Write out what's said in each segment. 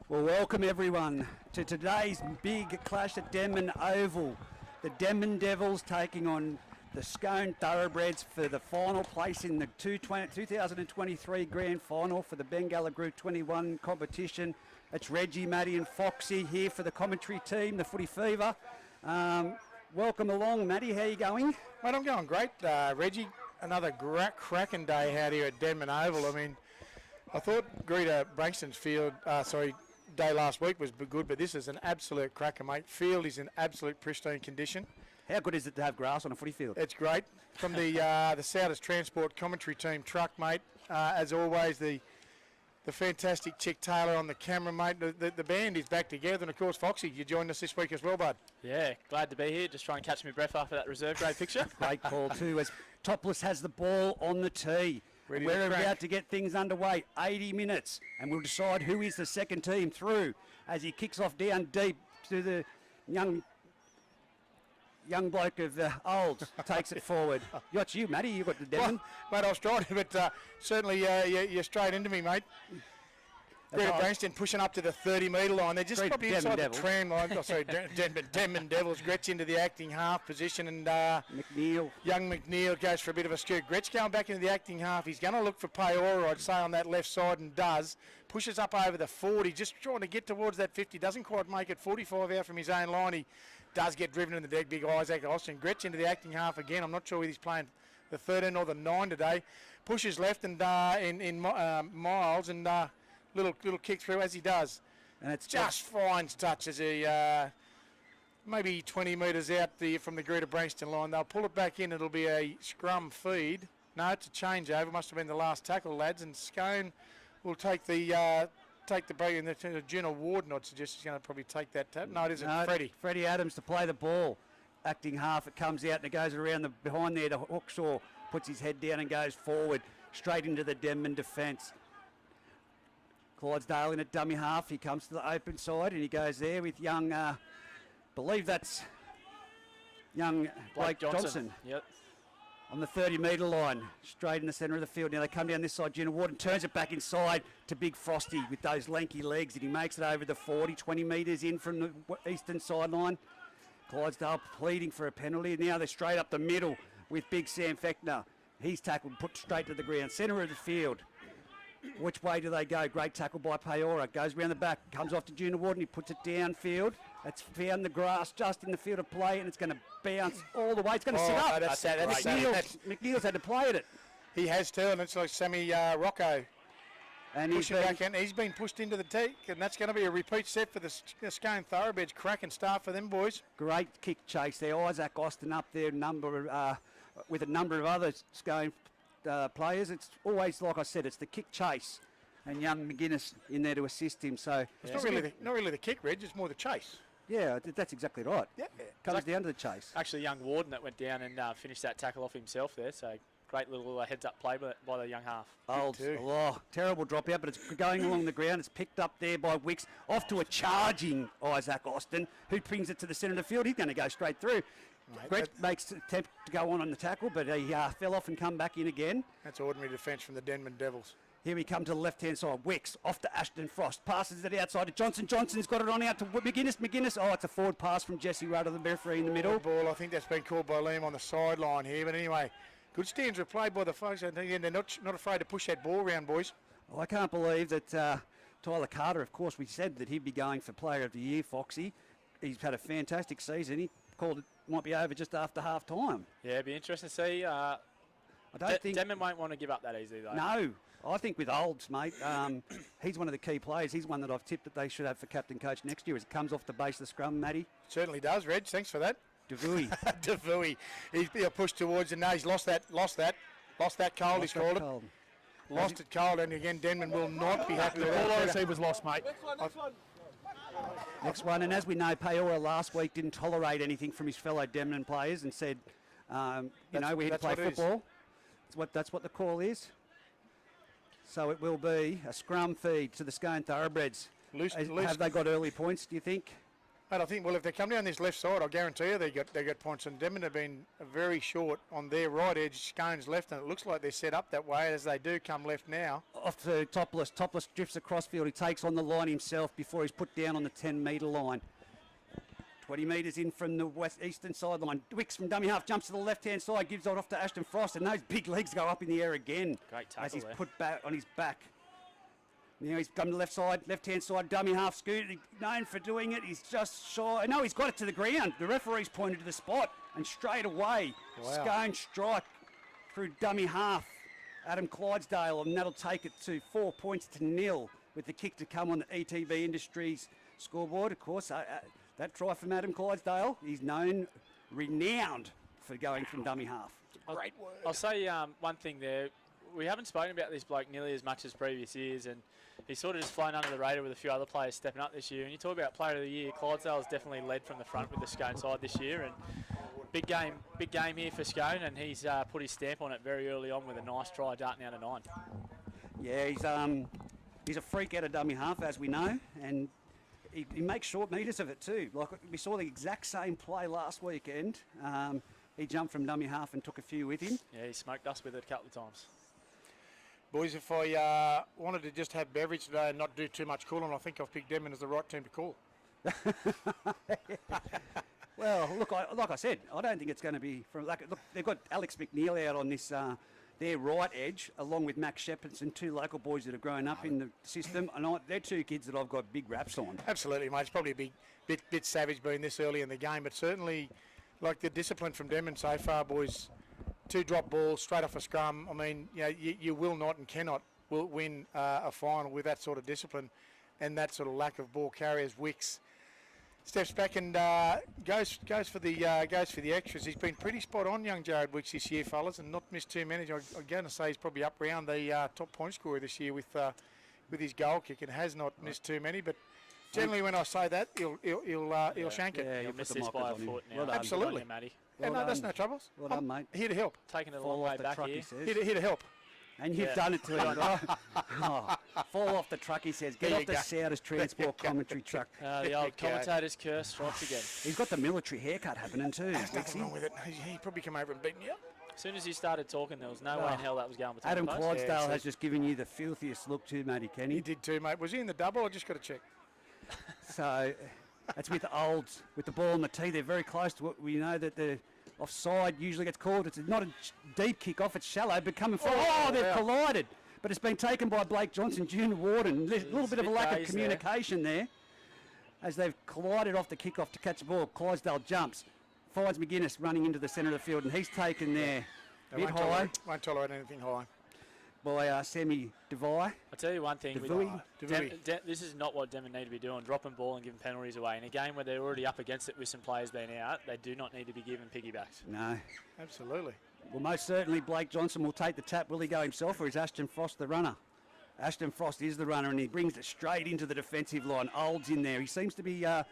Well, welcome everyone to today's big clash at Denman Oval. The Denman Devils taking on the Scone Thoroughbreds for the final place in the 2023 Grand Final for the Bengalla Group 21 competition. It's Reggie, Matty and Foxy here for the commentary team, the Footy Fever. Welcome along, Matty. How are you going? Mate, I'm going great, Reggie. Another cracking day out here at Denman Oval. I mean, I thought Greta Brankston's day last week was good, but this is an absolute cracker, mate. Field is in absolute pristine condition. How good is it to have grass on a footy field? It's great. From the Southers Transport commentary team truck, mate. As always, the fantastic Chick Taylor on the camera, mate. The band is back together, and of course, Foxy, you joined us this week as well, bud. Yeah, glad to be here. Just trying to catch my breath after that reserve grade picture. Great call too, as Topless has the ball on the tee. We're about to get things underway. 80 minutes, and we'll decide who is the second team through as he kicks off down deep to the young bloke of the Olds, takes it forward. That's you, Matty. You got the Denman. Well, mate, I was trying to, but certainly you're straight into me, mate. Greta Brankston pushing up to the 30-metre line. They're just probably inside the tram line. Oh, sorry, Denman Devils. Gretsch into the acting half position, and young McNeil goes for a bit of a scoot. Gretsch going back into the acting half. He's going to look for Paora, I'd say, on that left side, and does. Pushes up over the 40, just trying to get towards that 50. Doesn't quite make it. 45 out from his own line. He does get driven in the deck, big Isaac Austin. Gretsch into the acting half again. I'm not sure whether he's playing the 13 or the 9 today. Pushes left and in Miles, and little kick through as he does. And it's just finds touch as he maybe 20 metres out from the Greta Brankston line. They'll pull it back in. It'll be a scrum feed. No, it's a changeover. Must have been the last tackle, lads. And Scone will take the break. And the Junior Warden, I'd suggest, is going to probably take that. No, it isn't. Freddie Adams to play the ball. Acting half, it comes out and it goes around behind there to Hawkshaw. Puts his head down and goes forward, straight into the Denman defence. Clydesdale in a dummy half. He comes to the open side and he goes there with young, believe that's young Blake Johnson. Yep. On the 30-metre line, straight in the centre of the field. Now they come down this side. Junior Warden turns it back inside to Big Frosty with those lanky legs, and he makes it over the 40, 20 metres in from the eastern sideline. Clydesdale pleading for a penalty. Now they're straight up the middle with Big Sam Fechner. He's tackled, put straight to the ground. Centre of the field. Which way do they go? Great tackle by Paora. Goes round the back, comes off to Junior Warden. He puts it downfield. It's found the grass just in the field of play, and it's going to bounce all the way. It's going to sit up. McNeil's had to play at it. He has too, and it's like Sammy Rocco. And he's been pushed into the teak, and that's going to be a repeat set for the Scone Thoroughbreds. Cracking start for them boys. Great kick chase there. Isaac Austin up there, with a number of other Scone players. It's always, like I said, it's the kick chase, and young McGuinness in there to assist him. So it's not really the kick, Reg. It's more the chase. Yeah, that's exactly right. Yeah, comes down to the chase. Actually, young Warden that went down and finished that tackle off himself there. So great little heads-up play by the young half. Terrible dropout, but it's going along the ground. It's picked up there by Wicks, off to a charging Isaac Austin, who brings it to the centre of the field. He's going to go straight through. Greg makes an attempt to go on the tackle, but he fell off and come back in again. That's ordinary defence from the Denman Devils. Here we come to the left-hand side. Wicks off to Ashton Frost. Passes it outside to Johnson. Johnson's got it on out to McGuinness. It's a forward pass from Jesse Rudd of the referee in the middle. Ball. I think that's been called by Liam on the sideline here. But anyway, good stands were played by the folks. And they're not afraid to push that ball around, boys. Well, I can't believe that Tyler Carter, of course, we said that he'd be going for Player of the Year, Foxy. He's had a fantastic season. He called it might be over just after half time. Yeah, it'd be interesting to see. I don't think Denman won't want to give up that easily, though. No, I think with Olds, mate, he's one of the key players. He's one that I've tipped that they should have for captain coach next year as it comes off the base of the scrum, Matty. Certainly does, Reg. Thanks for that. Devui. Devui. He's pushed towards and now he's lost that cold, he's called it. Lost it cold, and again, Denman will not be happy with that. All I see was lost, mate. Next one, and as we know, Paora last week didn't tolerate anything from his fellow Denman players and said, we here to play football. That's what the call is. So it will be a scrum feed to the Scone Thoroughbreds. Have they got early points, do you think? But I think, well, if they come down this left side, I guarantee you they got points. And Denman have been very short on their right edge, Scone's left, and it looks like they're set up that way as they do come left now. Off to Topless. Topless drifts across field. He takes on the line himself before he's put down on the 10-metre line. 20 metres in from the eastern sideline. Wicks from dummy half jumps to the left-hand side, gives it off to Ashton Frost, and those big legs go up in the air again. Great tackle as he's there. put back on his back. Now he's come to the left side, left-hand side, dummy half scoot. He's known for doing it. He's just shy. No, he's got it to the ground. The referee's pointed to the spot, and straight away, Scone strike through dummy half. Adam Clydesdale, and that'll take it to 4 points to 0 with the kick to come on the ETV Industries scoreboard. Of course, that try from Adam Clydesdale, he's known, renowned for going from dummy half. Great word. I'll say one thing there. We haven't spoken about this bloke nearly as much as previous years, and he's sort of just flown under the radar with a few other players stepping up this year. And you talk about player of the year, Clydesdale's definitely led from the front with the Scone side this year, and big game here for Scone, and he's put his stamp on it very early on with a nice try darting out of 9. Yeah, he's a freak out of dummy half, as we know, and he makes short meters of it too. Like we saw the exact same play last weekend. He jumped from dummy half and took a few with him. Yeah, he smoked us with it a couple of times. Boys, if I wanted to just have beverage today and not do too much cooling, I think I've picked Denman as the right team to call. Well, look, like I said, I don't think it's going to be from. Look, they've got Alex McNeil out on this their right edge, along with Max Shepardson, two local boys that have grown up in the system, and they're two kids that I've got big raps on. Absolutely, mate. It's probably a bit savage being this early in the game, but certainly, like the discipline from Denman so far, boys. 2 drop balls straight off a scrum. I mean, you know, you will not and cannot win a final with that sort of discipline and that sort of lack of ball carriers. Wicks steps back and goes for the extras. He's been pretty spot on, young Jared Wicks, this year, fellas, and not missed too many. I'm going to say he's probably up around the top point scorer this year with his goal kick, and has not missed too many. But generally, when I say that, he'll shank it. Yeah, He'll miss this by a foot now. Well done. Absolutely. Matty. Well no, that's no troubles. Well done, mate. Here to help. Taking it a Fall long way off the back truck, here. he says. Here to help. And you've done it to him. Fall off the truck, he says. Get There off you the go. Souders Transport commentary truck. The old commentator's curse strikes again. He's got the military haircut happening too. There's nothing wrong with it. He probably come over and beat me up. As soon as he started talking, there was no way in hell that was going between Adam the posts. Clydesdale Yeah, has just given you the filthiest look too, Matty Kenny. He did too, mate. Was he in the double? I just got to check. So that's with the olds, with the ball on the tee. They're very close to it. We know that the offside usually gets called. It's not a deep kick off, it's shallow, but coming forward. Oh, they've collided. But it's been taken by Blake Johnson, Junior Warden. There's a little bit of a lack of communication there. As they've collided off the kick-off to catch the ball. Clydesdale jumps, finds McGuinness running into the centre of the field, and he's taken there a bit high Won't tolerate anything high. by Sammy Devine. I'll tell you one thing. Devouy. This is not what Denman need to be doing, dropping ball and giving penalties away. In a game where they're already up against it with some players being out, they do not need to be given piggybacks. No. Absolutely. Well, most certainly Blake Johnson will take the tap. Will he go himself, or is Ashton Frost the runner? Ashton Frost is the runner, and he brings it straight into the defensive line. Old's in there. He seems to be a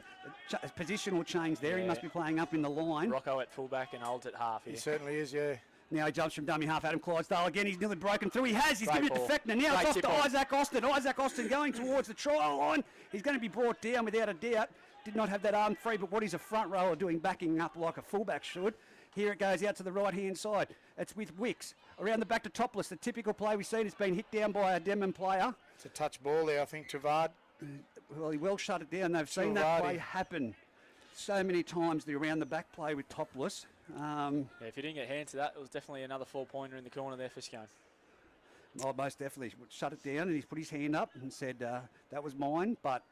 positional change there. He must be playing up in the line. Rocco at fullback and Olds at half here. He certainly is, yeah. Now he jumps from dummy half. Adam Clydesdale again. He's nearly broken through. He has. He's given it to ball. Fechner. Now Great it's off tip to on. Isaac Austin. Isaac Austin going towards the trial line. He's going to be brought down without a doubt. Did not have that arm free, but what is a front rower doing, backing up like a fullback should. Here it goes out to the right-hand side. It's with Wicks. Around the back to Topless. The typical play we've seen. It's been hit down by a Denman player. It's a touch ball there, I think, Travad. Well, he will shut it down. They've seen that play happen so many times, the around the back play with Topless. Yeah, if you didn't get hands to that, it was definitely another 4-pointer in the corner there for Scone. Oh, most definitely. Shut it down, and he's put his hand up and said, that was mine. But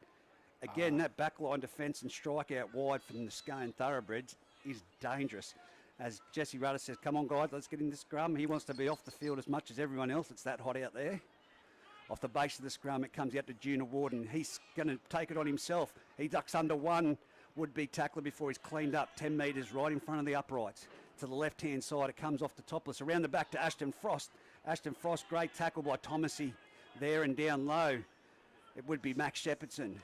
again, that backline defence and strike out wide from the Scone Thoroughbreds is dangerous. As Jesse Rudder says, come on, guys, let's get in the scrum. He wants to be off the field as much as everyone else. It's that hot out there. Off the base of the scrum, it comes out to Junior Warden. He's going to take it on himself. He ducks under one would-be tackler before he's cleaned up 10 metres right in front of the uprights. To the left-hand side, it comes off the Topless. Around the back to Ashton Frost. Ashton Frost, great tackle by Thomasy there and down low. It would be Max Shepardson.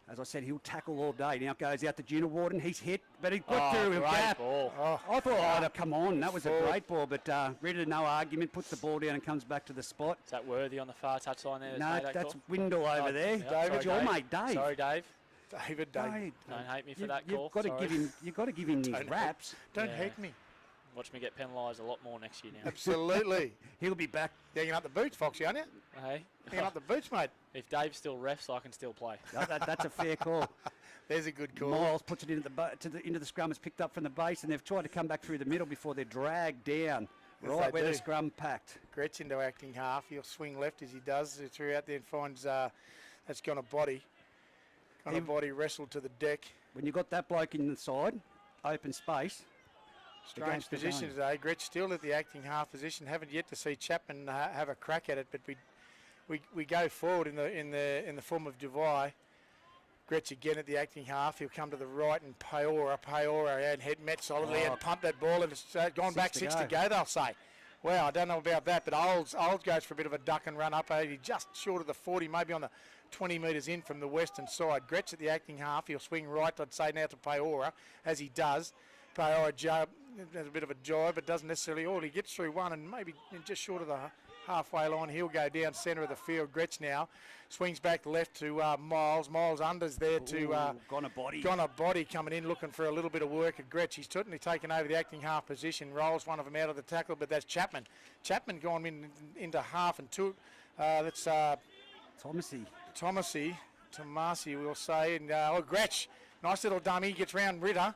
As I said, he'll tackle all day. Now it goes out to Junior Warden. He's hit, but he got through a gap. Ball. I thought, come on, that was a great ball. But Ritter, no argument, puts the ball down and comes back to the spot. Is that Worthy on the far touchline there? No, that's Windle over there. Yeah, David, your mate, Dave. Sorry, Dave. David. Don't hate me for that call. You've got to give him these raps. Don't hate me. Watch me get penalised a lot more next year now. Absolutely. He'll be back. Hanging up the boots, Foxy, aren't you? Hey? Hanging up the boots, mate. If Dave still refs, I can still play. That's a fair call. There's a good call. Miles puts it into the scrum. It's picked up from the base, and they've tried to come back through the middle before they're dragged down. Right where the scrum packed. Gretsch into acting half. He'll swing left as he does. Through out there and finds that's gone a body. Gone a body wrestled to the deck. When you've got that bloke in the side, open space. Strange position today. Gretsch still at the acting half position. Haven't yet to see Chapman have a crack at it, but we go forward in the form of Dubai. Gretsch again at the acting half. He'll come to the right and Peora and head met solidly and pumped that ball and it's gone back 6 to go, they'll say. Well, I don't know about that, but Olds goes for a bit of a duck and run up. Just short of the 40, maybe on the 20 metres in from the western side. Gretsch at the acting half. He'll swing right, I'd say, now to Peora, as he does. Peora has a bit of a jive, but doesn't necessarily all. He gets through one and maybe just short of the halfway line. He'll go down centre of the field. Gretsch now swings back left to Miles. Miles unders there to Gone a body coming in looking for a little bit of work at Gretsch. He's certainly taken over the acting half position. Rolls one of them out of the tackle, but that's Chapman. Chapman gone into half and two. That's Tomasi, we'll say. And Gretsch, nice little dummy, gets round Ritter.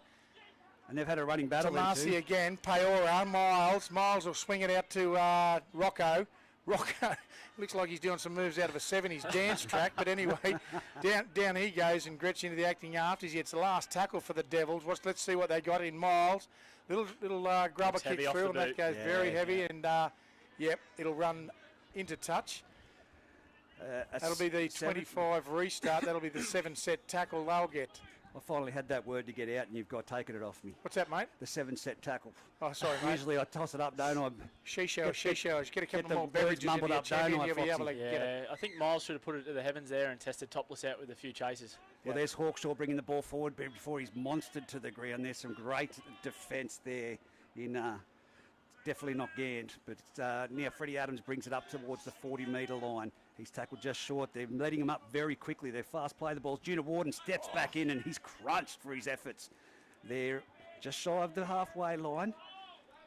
And they've had a running battle. Tomasi again, Peora, Miles will swing it out to Rocco. Rocco looks like he's doing some moves out of a 70s dance track, but anyway, down he goes and Gretsch into the acting afters. It's the last tackle for the Devils. Let's see what they got in Miles. Little grubber kick through, and that goes very heavy, and it'll run into touch. That'll be the 25 restart. That'll be the 7-set tackle they'll get. I finally had that word to get out, and you've taken it off me. What's that, mate? The 7-set tackle. Oh, sorry, mate. Usually I toss it up, don't I? She-shows. Get a couple more beverages in your champion. You'll be able to get it. I think Miles should have put it to the heavens there and tested topless out with a few chases. Well, there's Hawkshaw bringing the ball forward before he's monstered to the ground. There's some great defence there in... definitely not Gant, but now Freddie Adams brings it up towards the 40-metre line. He's tackled just short. They're letting him up very quickly. They fast play the balls. Junior Warden steps back in and he's crunched for his efforts. They're just shy of the halfway line.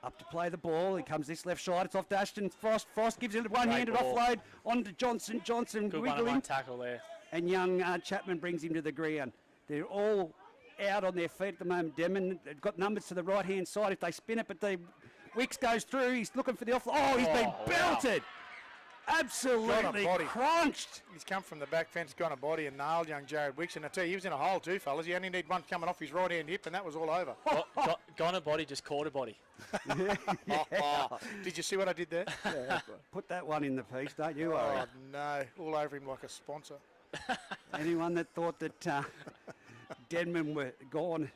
Up to play the ball. He comes this left side. It's off to Ashton Frost. Frost gives it a one-handed offload on to Johnson. Johnson good wiggling. One tackle there. And young Chapman brings him to the ground. They're all out on their feet at the moment. Denman got numbers to the right-hand side if they spin it, but Wicks goes through. He's looking for the offload. Oh, he's been belted. Absolutely crunched. He's come from the back fence, gone a body and nailed young Jared Wicks. And I tell you, he was in a hole too, fellas. He only need one coming off his right-hand hip, and that was all over. Gone a body, just caught a body. Did you see what I did there? Yeah, put that one in the piece, don't you worry. Oh, no. All over him like a sponsor. Anyone that thought that Denman were gone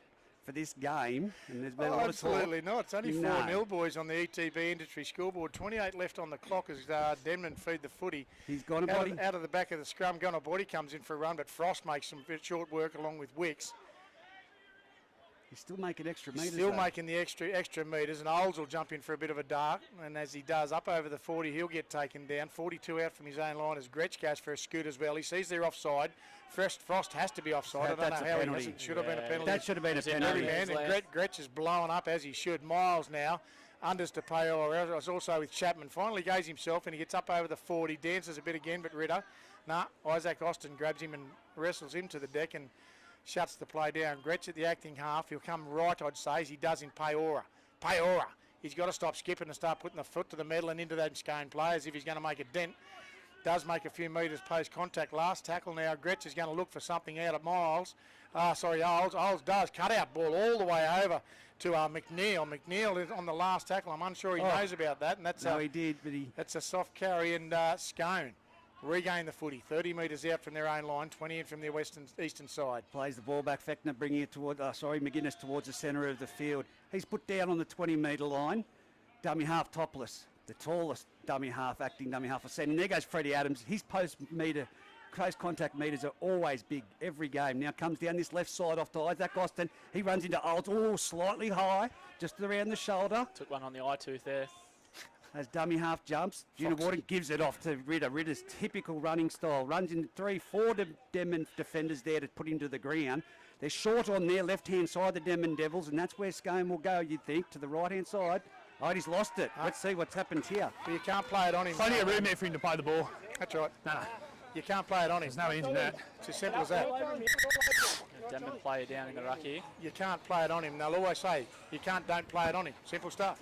for this game, and there's been a lot of talk. Absolutely not. It's only 4-0, boys, on the ETB industry scoreboard. 28 left on the clock as Denman feed the footy. He's gone a body. Out of the back of the scrum, gone a body comes in for a run, but Frost makes some short work along with Wicks. He's still making extra metres. Still making the extra metres, and Olds will jump in for a bit of a dart, and as he does, up over the 40, he'll get taken down. 42 out from his own line as Gretsch goes for a scoot as well. He sees they're offside. Frost has to be offside. I don't know how he hasn't. Should have been a penalty. That should have been a penalty. And Gretsch is blowing up as he should. Miles now. Unders to Peora. Also with Chapman. Finally goes himself and he gets up over the 40. Dances a bit again, but Ritter. Isaac Austin grabs him and wrestles him to the deck and shuts the play down. Gretsch at the acting half. He'll come right, I'd say, as he does in Peora. He's got to stop skipping and start putting the foot to the metal and into those Scone players if he's going to make a dent. Does make a few metres post-contact. Last tackle now. Gretsch is going to look for something out of Miles. Olds. Olds does. Cut out ball all the way over to McNeil. McNeil is on the last tackle. I'm unsure he knows about that. And that's he did, but that's a soft carry. And Scone regain the footy. 30 metres out from their own line. 20 in from their eastern side. Plays the ball back. Fechner bringing it toward, McGuinness towards the centre of the field. He's put down on the 20-metre line. Dummy half topless. The tallest acting dummy half I've seen. And there goes Freddie Adams. His post-contact metres are always big every game. Now comes down this left side off to Isaac Austin. He runs into Olds. Oh, slightly high, just around the shoulder. Took one on the eye tooth there. As dummy half jumps, Junior Warden gives it off to Ritter. Ritter's typical running style. Runs into 3-4 Denman defenders there to put into the ground. They're short on their left-hand side, the Denman Devils, and that's where Scone will go, you'd think, to the right-hand side. Oh, he's lost it. Let's see what's happened here. But you can't play it on him. Plenty of room there for him to play the ball. That's right. No. You can't play it on him. There's no end to that. It's as simple as that. Denman player down in the ruck here. You can't play it on him. They'll always say, don't play it on him. Simple stuff.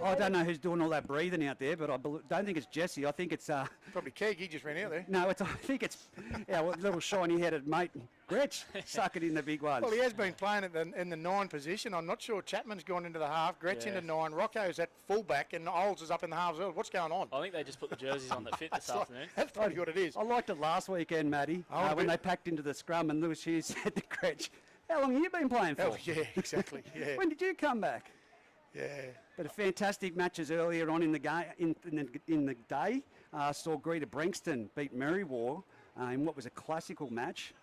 I don't know who's doing all that breathing out there, but I don't think it's Jesse. I think it's... Probably Keeg, he just ran out there. No, I think it's our little shiny-headed mate, Gretsch, sucking in the big ones. Well, he has been playing in the 9 position. I'm not sure. Chapman's gone into the half, Gretsch into 9, Rocco's at fullback, and Olds is up in the halves. What's going on? I think they just put the jerseys on that fit this afternoon. That's probably what it is. I liked it last weekend, Matty, when they packed into the scrum and Lewis Hughes said to Gretsch, how long have you been playing for? Oh, yeah, exactly. Yeah. When did you come back? Yeah. But a fantastic matches earlier on in the game. In the day, saw Greta Brankston beat Merriwar in what was a classical match.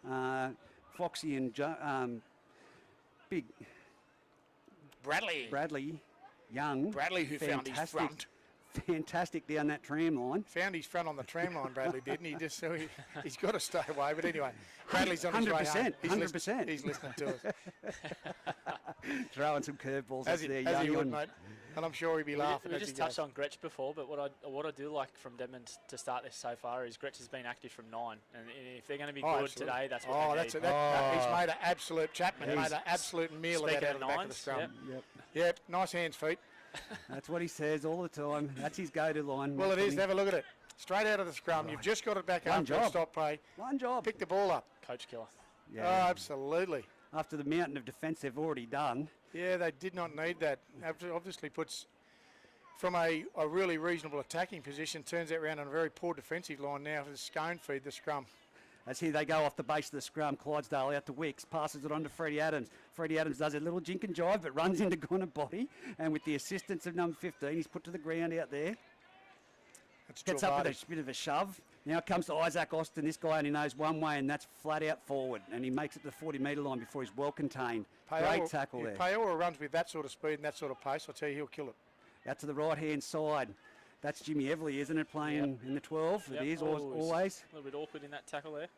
Foxy and Big Bradley Young. Bradley, who found his front. Fantastic down that tram line. Found his front on the tram line, Bradley didn't he? Just so he's got to stay away. But anyway, Bradley's on his way home. 100%. He's listening to us. Throwing some curveballs As there, he would, young. mate. And I'm sure he'd be laughing. We just touched on Gretsch before, but what I do like from Denman to start this so far is Gretsch has been active from 9, and if they're going to be good today, that's what they need. He's made an absolute Chapman. Made an absolute meal of that out of the back of the scrum. Yep. Nice hands, feet. That's what he says all the time. That's his go-to line. Well, it is. Have a look at it. Straight out of the scrum. You've just got it back up. Stop play. One job. Pick the ball up. Coach killer. Yeah. Oh, absolutely. After the mountain of defence they've already done. Yeah, they did not need that. Obviously puts from a really reasonable attacking position, turns that around on a very poor defensive line now for the Scone feed the scrum. As here they go off the base of the scrum, Clydesdale out to Wicks, passes it on to Freddie Adams. Freddie Adams does a little jink and jive, but runs into Gunnar Body, and with the assistance of number 15, he's put to the ground out there. Gets up with a bit of a shove. Now it comes to Isaac Austin. This guy only knows one way, and that's flat out forward, and he makes it to the 40-metre line before he's well contained. Great tackle there. If Paora runs with that sort of speed and that sort of pace, I'll tell you, he'll kill it. Out to the right-hand side. That's Jimmy Everly, isn't it, playing in the 12? It is, always. A little bit awkward in that tackle there.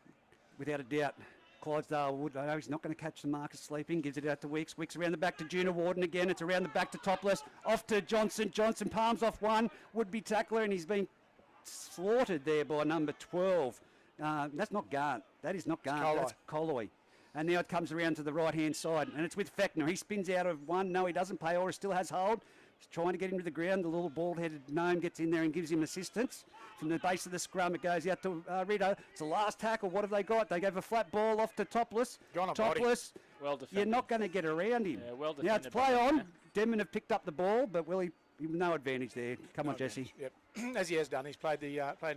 Without a doubt. Clydesdale would, I know he's not going to catch the Marcus sleeping, gives it out to Wicks. Wicks around the back to Junior Warden again. It's around the back to Topless. Off to Johnson. Johnson palms off one. Would-be tackler, and he's been slaughtered there by number 12. That's not Gant. That is not Gant. That's Colloy. And now it comes around to the right-hand side, and it's with Fechner. He spins out of one. No, he doesn't. Paora still has hold. He's trying to get him to the ground. The little bald-headed gnome gets in there and gives him assistance. From the base of the scrum, it goes out to Rito. It's the last tackle. What have they got? They gave a flat ball off to Topless. Topless. Well defended. You're not going to get around him. Yeah, well defended. Now it's play on. Denman have picked up the ball, but Willie, no advantage there. Come on, Jesse. Yep. As he has done, he's played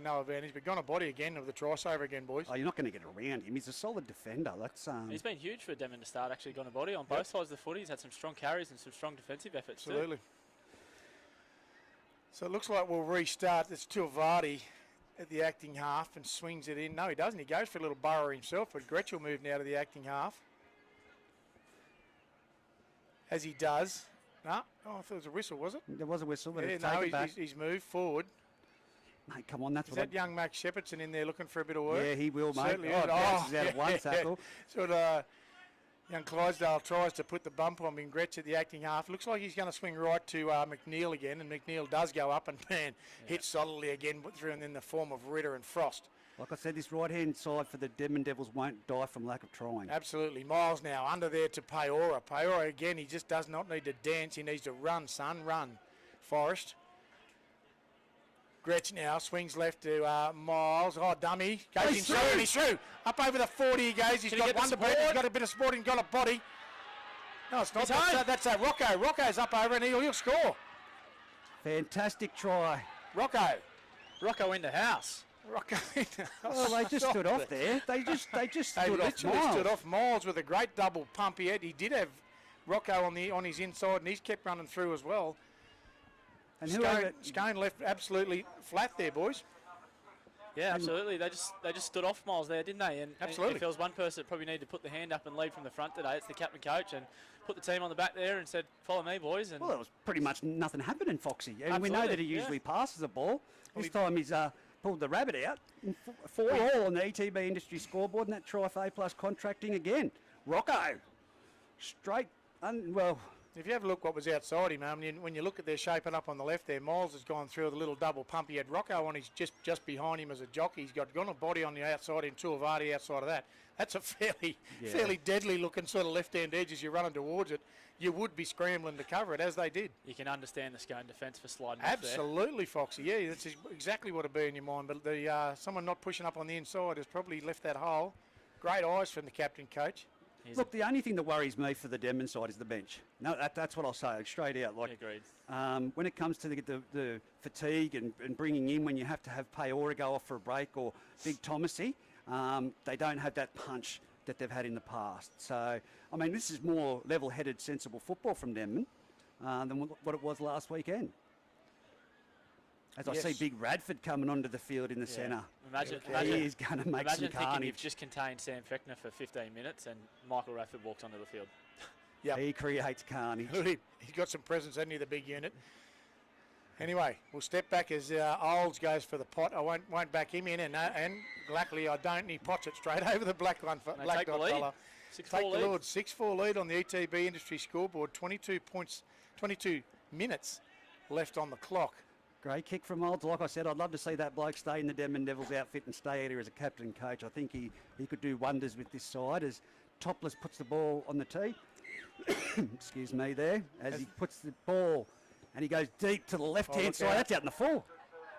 no advantage. But gone a body again of the try saver again, boys. Oh, you're not going to get around him. He's a solid defender. That's He's been huge for Denman to start. Actually, gone a body on both sides of the footy. He's had some strong carries and some strong defensive efforts. Absolutely. So it looks like we'll restart. It's Tilvardi at the acting half and swings it in. No, he doesn't. He goes for a little burrow himself, but Gretsch will move now to the acting half. As he does. No, I thought it was a whistle, was it? There was a whistle, but he's moved forward. Mate, come on, that's Is that young Max Shepardson in there looking for a bit of work? Yeah, he will, mate. Certainly Bounces out of one tackle. Sort young Clydesdale tries to put the bump on him. Gretsch at the acting half. Looks like he's going to swing right to McNeil again, and McNeil does go up and, hits solidly again, but through and in the form of Ritter and Frost. Like I said, this right-hand side for the Denman Devils won't die from lack of trying. Absolutely. Miles now under there to Paora. Paora again, he just does not need to dance. He needs to run, son, run. Forrest. Gretsch now swings left to Miles. Oh, dummy. Goes in through and he's through. Up over the 40 he goes. He's got one to beat. He's got a bit of sport and got a body. No, it's not. That's Rocco. Rocco's up over and he'll score. Fantastic try. Rocco in the house. Rocco. Well, they just stood off there. They just stood off Miles. Stood off Miles with a great double pump. He did have Rocco on his inside, and he's kept running through as well. And Scone left absolutely flat there, boys. Yeah, absolutely. They just stood off Miles there, didn't they? And Absolutely. if there was one person that probably needed to put the hand up and lead from the front today, it's the captain coach, and put the team on the back there and said, "Follow me, boys." And Well, it was pretty much nothing happening, Foxy. And we know that he usually passes the ball. This time he's pulled the rabbit out. 4-4 on the ETB industry scoreboard, and that try for A+ contracting again. Rocco, straight, well, If you have a look what was outside him, when you look at their shaping up on the left there, Miles has gone through with a little double pump. He had Rocco on his just behind him as a jockey. He's got a body on the outside and Tuivasa outside of that. That's a fairly deadly looking sort of left-hand edge as you're running towards it. You would be scrambling to cover it, as they did. you can understand the Scone defence for sliding off there. Absolutely, Foxy. Yeah, that's exactly what would be in your mind. But the someone not pushing up on the inside has probably left that hole. Great eyes from the captain coach. look, the only thing that worries me for the Denman side is the bench. No, that's what I'll say straight out. Like, Agreed. when it comes to the fatigue and bringing in when you have to have Peora go off for a break or Big Thomasy, they don't have that punch that they've had in the past. So, I mean, this is more level-headed, sensible football from Denman than what it was last weekend. As I see Big Radford coming onto the field in the centre. Imagine he is going to make some thinking carnage. you've just contained Sam Fechner for 15 minutes and Michael Radford walks onto the field. Yep. He creates carnage. He's got some presence, hasn't he, the big unit? Anyway, we'll step back as Olds goes for the pot. I won't back him in, and luckily I don't. And he pots it straight over the black one for black dot fella. Take the lead. 6-4 lead on the ETB industry scoreboard. 22 minutes left on the clock. Great kick from Olds. Like I said, I'd love to see that bloke stay in the Denman Devils outfit and stay here as a captain coach. I think he could do wonders with this side as Topless puts the ball on the tee. Excuse me there. As he puts the ball and he goes deep to the left-hand side. That's out in the full.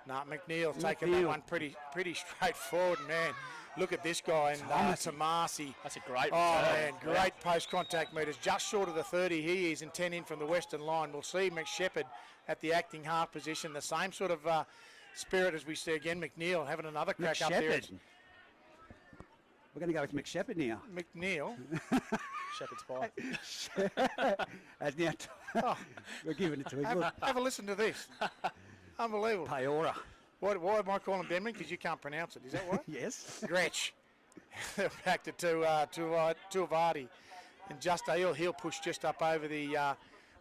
McNeil's taking that one pretty straightforward, man. Look at this guy, and Tamasi. That's a great man, great post-contact meters. Just short of the 30 he is, and 10 in from the western line. We'll see McShepherd at the acting half position. The same sort of spirit as we see again. McNeil having another crack up there. We're going to go with McShepherd now. McNeil. Shepherd's pie. As now, we're giving it to him. Have a listen to this. Unbelievable. Peora. Why am I calling Denman? Because you can't pronounce it. Is that why? Yes. Gretsch. Back to Tuivasa. And just he'll push just up over the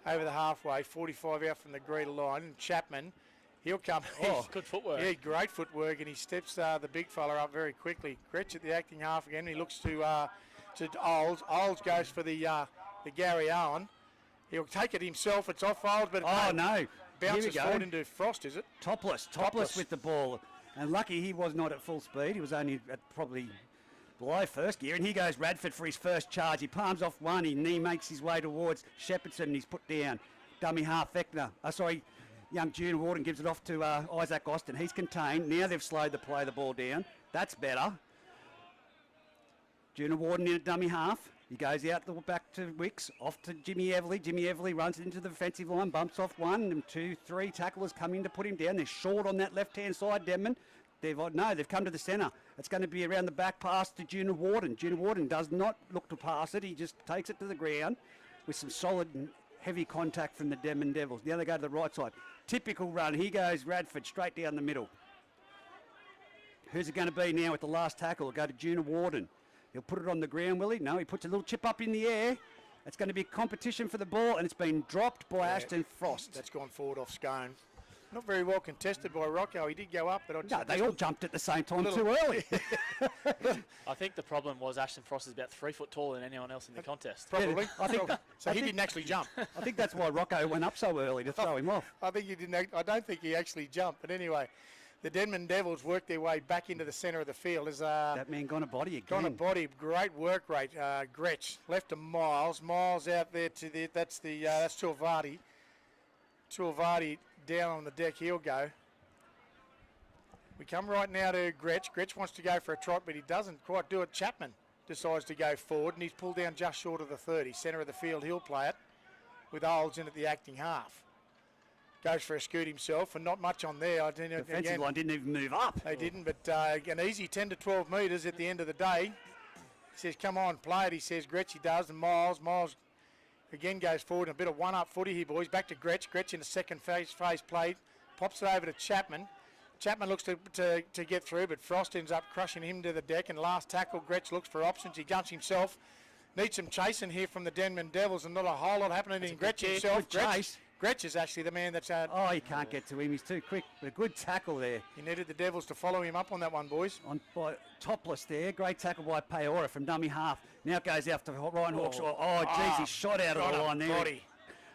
halfway, 45 out from the green line. And Chapman, he'll come. Good footwork. Yeah, great footwork, and he steps the big fella up very quickly. Gretsch at the acting half again. He looks to Olds. Olds goes for the Gary Owen. He'll take it himself. It's off Olds, but no. Bounces forward into Frost, is it? Topless with the ball. And lucky he was not at full speed. He was only at probably below first gear. And here goes Radford for his first charge. He palms off one and he makes his way towards Shepherdson and he's put down. Dummy half Fechner. Young Junior Warden gives it off to Isaac Austin. He's contained. Now they've slowed the play the ball down. That's better. Junior Warden in a dummy half. He goes out the back to Wicks, off to Jimmy Everly. Jimmy Everly runs into the defensive line, bumps off one, and 2, 3 tacklers come in to put him down. They're short on that left-hand side, Denman. They've come to the centre. It's going to be around the back pass to Junior Warden. Junior Warden does not look to pass it. He just takes it to the ground with some solid and heavy contact from the Denman Devils. Now they go to the right side. Typical run. Here goes Radford straight down the middle. Who's it going to be now with the last tackle? It'll go to Junior Warden. He'll put it on the ground, will he? No, he puts a little chip up in the air. It's going to be competition for the ball, and it's been dropped by Ashton Frost. That's gone forward off Scone. Not very well contested by Rocco. He did go up, but they all jumped at the same time too early. I think the problem was Ashton Frost is about 3 foot taller than anyone else in the contest. Probably. He didn't actually jump. I think that's why Rocco went up so early to throw him off. I don't think he actually jumped. But anyway, the Denman Devils worked their way back into the centre of the field. As that man gone a body again. Gone a body. Great work rate. Gretsch left to Miles. Miles out there to that's Tuivasa. Tuivasa down on the deck. He'll go. We come right now to Gretsch. Gretsch wants to go for a trot, but he doesn't quite do it. Chapman decides to go forward, and he's pulled down just short of the 30. Centre of the field, he'll play it with Olds in at the acting half. Goes for a scoot himself, and not much on there. Defensive line didn't even move up. They didn't, but an easy 10 to 12 metres at the end of the day. He says, come on, play it. He says, Gretsch, he does, and Miles again goes forward in a bit of one-up footy here, boys. Back to Gretsch. Gretsch in the second phase play. Pops it over to Chapman. Chapman looks to get through, but Frost ends up crushing him to the deck. And last tackle, Gretsch looks for options. He jumps himself. Needs some chasing here from the Denman Devils, and not a whole lot happening in Gretsch himself. Gretsch is actually the man that's out. Oh, he can't get to him. He's too quick. But a good tackle there. He needed the Devils to follow him up on that one, boys. By topless there. Great tackle by Peora from dummy half. Now it goes out to Ryan Hawkshaw. Oh, geez, he shot out of the line there. Body.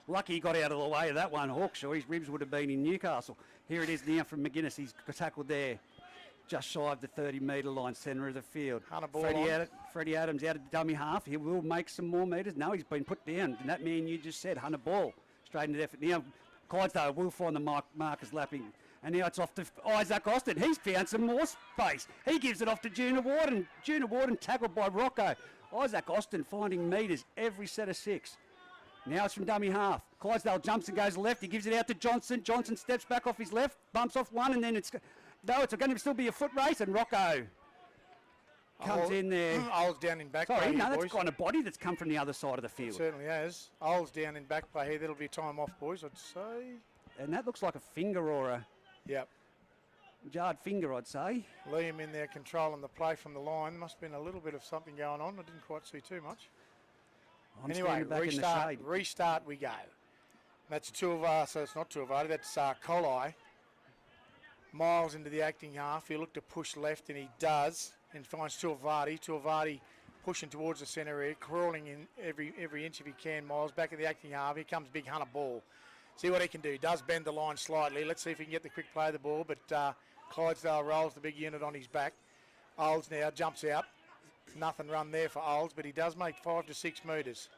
Lucky he got out of the way of that one, Hawkshaw. His ribs would have been in Newcastle. Here it is now from McGuinness. He's tackled there. Just shy of the 30-metre line, centre of the field. Freddie Adams out of dummy half. He will make some more metres. No, he's been put down. And that man you just said, Hunter Ball, straight into effort. Now, Clydesdale will find the markers lapping. And now it's off to Isaac Austin. He's found some more space. He gives it off to Junior Warden. Junior Warden tackled by Rocco. Isaac Austin finding metres every set of 6. Now it's from dummy half. Clydesdale jumps and goes left. He gives it out to Johnson. Johnson steps back off his left, bumps off one, and then it's going to still be a foot race. And Rocco comes in there. Old's down in back. Sorry, no, that's kind of body that's come from the other side of the field. It certainly has. Old's down in back by here. That'll be time off, boys, I'd say. And that looks like a finger or a Yep. jarred finger, I'd say. Liam in there controlling the play from the line. Must have been a little bit of something going on. I didn't quite see too much. Anyway, restart we go. That's so it's not Tuivasa, that's Colli. Miles into the acting half. He'll look to push left, and he does, and finds Tuivasa. Tuivasa pushing towards the centre area, crawling in every inch if he can. Miles back in the acting half. Here comes big Hunter Ball. See what he can do. Does bend the line slightly. Let's see if he can get the quick play of the ball, but Clydesdale rolls the big unit on his back. Olds now jumps out. Nothing run there for Olds, but he does make 5 to 6 metres.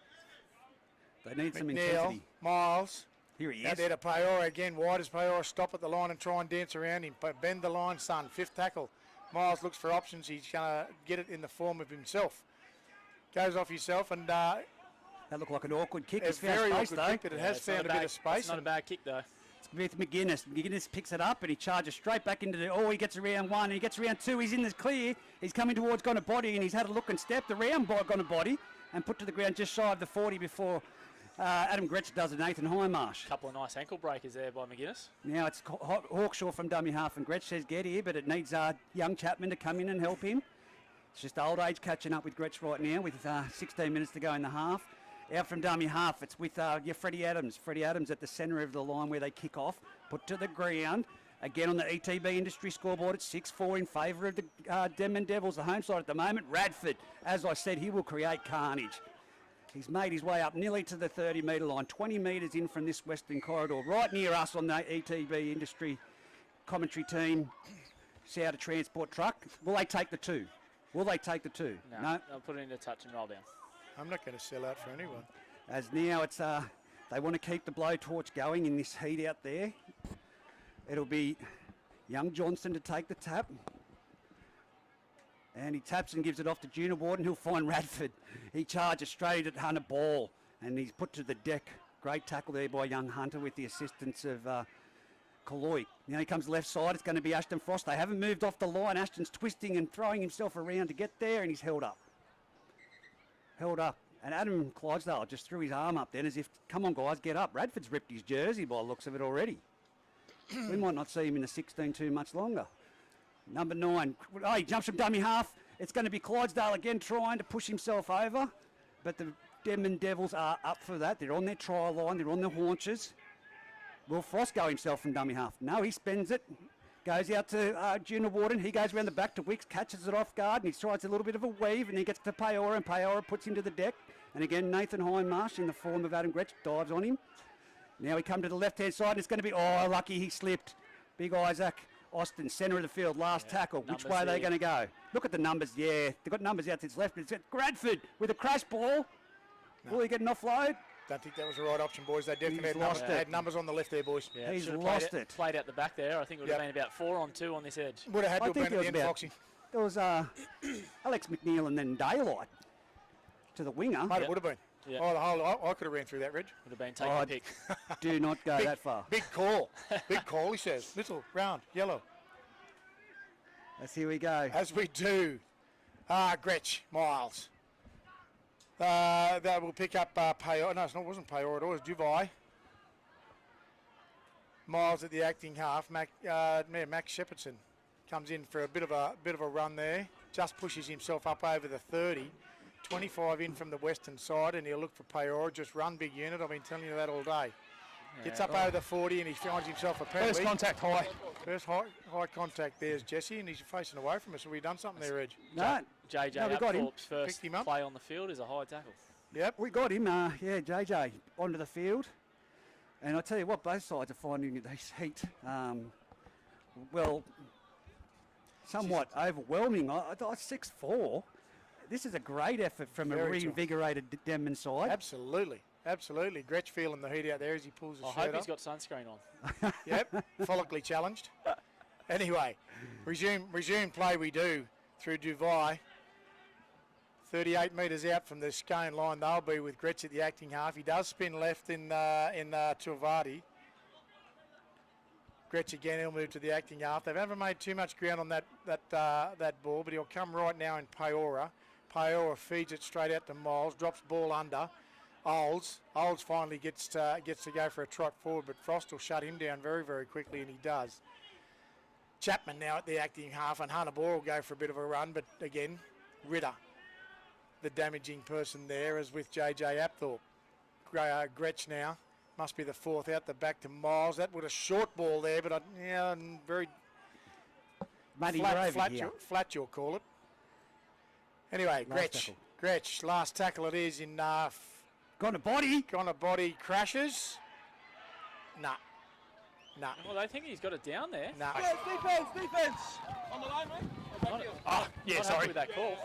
They need some McNeil, intensity. Miles. Here he Out is. there to Peora again. Why does Peora stop at the line and try and dance around him? But bend the line, son. 5th tackle. Miles looks for options. He's going to get it in the form of himself. Goes off himself, and That looked like an awkward kick. it's very awkward kick, but it has found a bit of space. It's not a bad kick, though. It's with McGuinness. McGuinness picks it up and he charges straight back into he gets around 1 and he gets around 2. He's in the clear. He's coming towards Gonna Body and he's had a look and stepped around by Gonna Body and put to the ground just shy of the 40 before Adam Gretsch does a Nathan Highmarsh. Couple of nice ankle breakers there by McGuinness. Now it's Hawkshaw from dummy half and Gretsch says get here, but it needs young Chapman to come in and help him. It's just old age catching up with Gretsch right now with 16 minutes to go in the half. Out from dummy half, it's with Freddie Adams. Freddie Adams at the centre of the line where they kick off. Put to the ground. Again on the ETB industry scoreboard, it's 6-4 in favour of the Denman Devils, the home side at the moment. Radford, as I said, he will create carnage. He's made his way up nearly to the 30-metre line, 20 metres in from this western corridor, right near us on the ETB industry commentary team. See out a transport truck. Will they take the 2? Will they take the 2? No. They'll put it into touch and roll down. I'm not going to sell out for anyone. As now it's they want to keep the blowtorch going in this heat out there. It'll be young Johnson to take the tap. And he taps and gives it off to Junior Warden. He'll find Radford. He charges straight at Hunter Ball and he's put to the deck. Great tackle there by young Hunter with the assistance of Kaloi. Now he comes left side. It's going to be Ashton Frost. They haven't moved off the line. Ashton's twisting and throwing himself around to get there and he's held up. And Adam Clydesdale just threw his arm up then as if, come on guys, get up. Radford's ripped his jersey by the looks of it already. We might not see him in the 16 too much longer. Number 9, he jumps from dummy half. It's going to be Clydesdale again trying to push himself over. But the Denman Devils are up for that. They're on their trial line. They're on their haunches. Will Frost go himself from dummy half? No, he spends it. Goes out to Junior Warden. He goes around the back to Wicks, catches it off guard, and he tries a little bit of a weave, and he gets to Peora, and Peora puts him to the deck. And again, Nathan Highmarsh in the form of Adam Gretsch dives on him. Now we come to the left-hand side, and it's going to be, lucky he slipped. Big Isaac Austin, centre of the field, last tackle. Which way are they going to go? Look at the numbers, they've got numbers out to his left. It's Bradford with a crash ball. No. Will he get an offload? Don't think that was the right option, boys. They definitely had numbers on the left there, boys. Yeah, he's lost it. Played out the back there. I think it would have been about 4-on-2 on this edge. Would have had to have been at the end, Foxy. There was Alex McNeil and then Daylight to the winger. Mate, it would have been. Yeah. I could have ran through that, Reg. Would have been taking a pick. Do not go that far. Big call. Big call, he says. Little, round, yellow. Let's here we go. As we do. Gretsch, Miles. They will pick up Peora. No, it wasn't Peora at all. It was Dubai. Miles at the acting half. Max Shepardson comes in for a bit of a run there. Just pushes himself up over the 30. 25 in from the western side, and he'll look for Peora. Just run big unit. I've been telling you that all day. Gets up over the 40 and he finds himself a penalty. First contact high. First high contact there's Jesse, and he's facing away from us. Have we done something there, Reg? No, JJ no, we got him. Apthorpe's first play on the field is a high tackle. Yep. We got him. JJ onto the field. And I tell you what, both sides are finding this heat, somewhat overwhelming. I thought 6-4. This is a great effort from a reinvigorated Denman side. Absolutely. Absolutely. Gretsch feeling the heat out there as he pulls his shirt I hope up. he's got sunscreen on. Yep, follically challenged. Anyway, resume play we do through Dubai. 38 metres out from the Scone line. They'll be with Gretsch at the acting half. He does spin left in Tulvadi. Gretsch again, he'll move to the acting half. They haven't made too much ground on that ball, but he'll come right now in Peora. Peora feeds it straight out to Miles, drops ball under. Olds finally gets to go for a trot forward, but Frost will shut him down very, very quickly, and he does. Chapman now at the acting half, and Hunter Bohr will go for a bit of a run, but again, Ritter, the damaging person there, as with JJ Apthorpe. Gretsch now, must be the fourth out the back to Miles. That was a short ball there, but very flat you'll call it. Anyway, Gretsch, last tackle it is in... Gone to body, crashes. Nah. Well, they think he's got it down there. Nah. Defense! On the line, mate. Not happy with that call.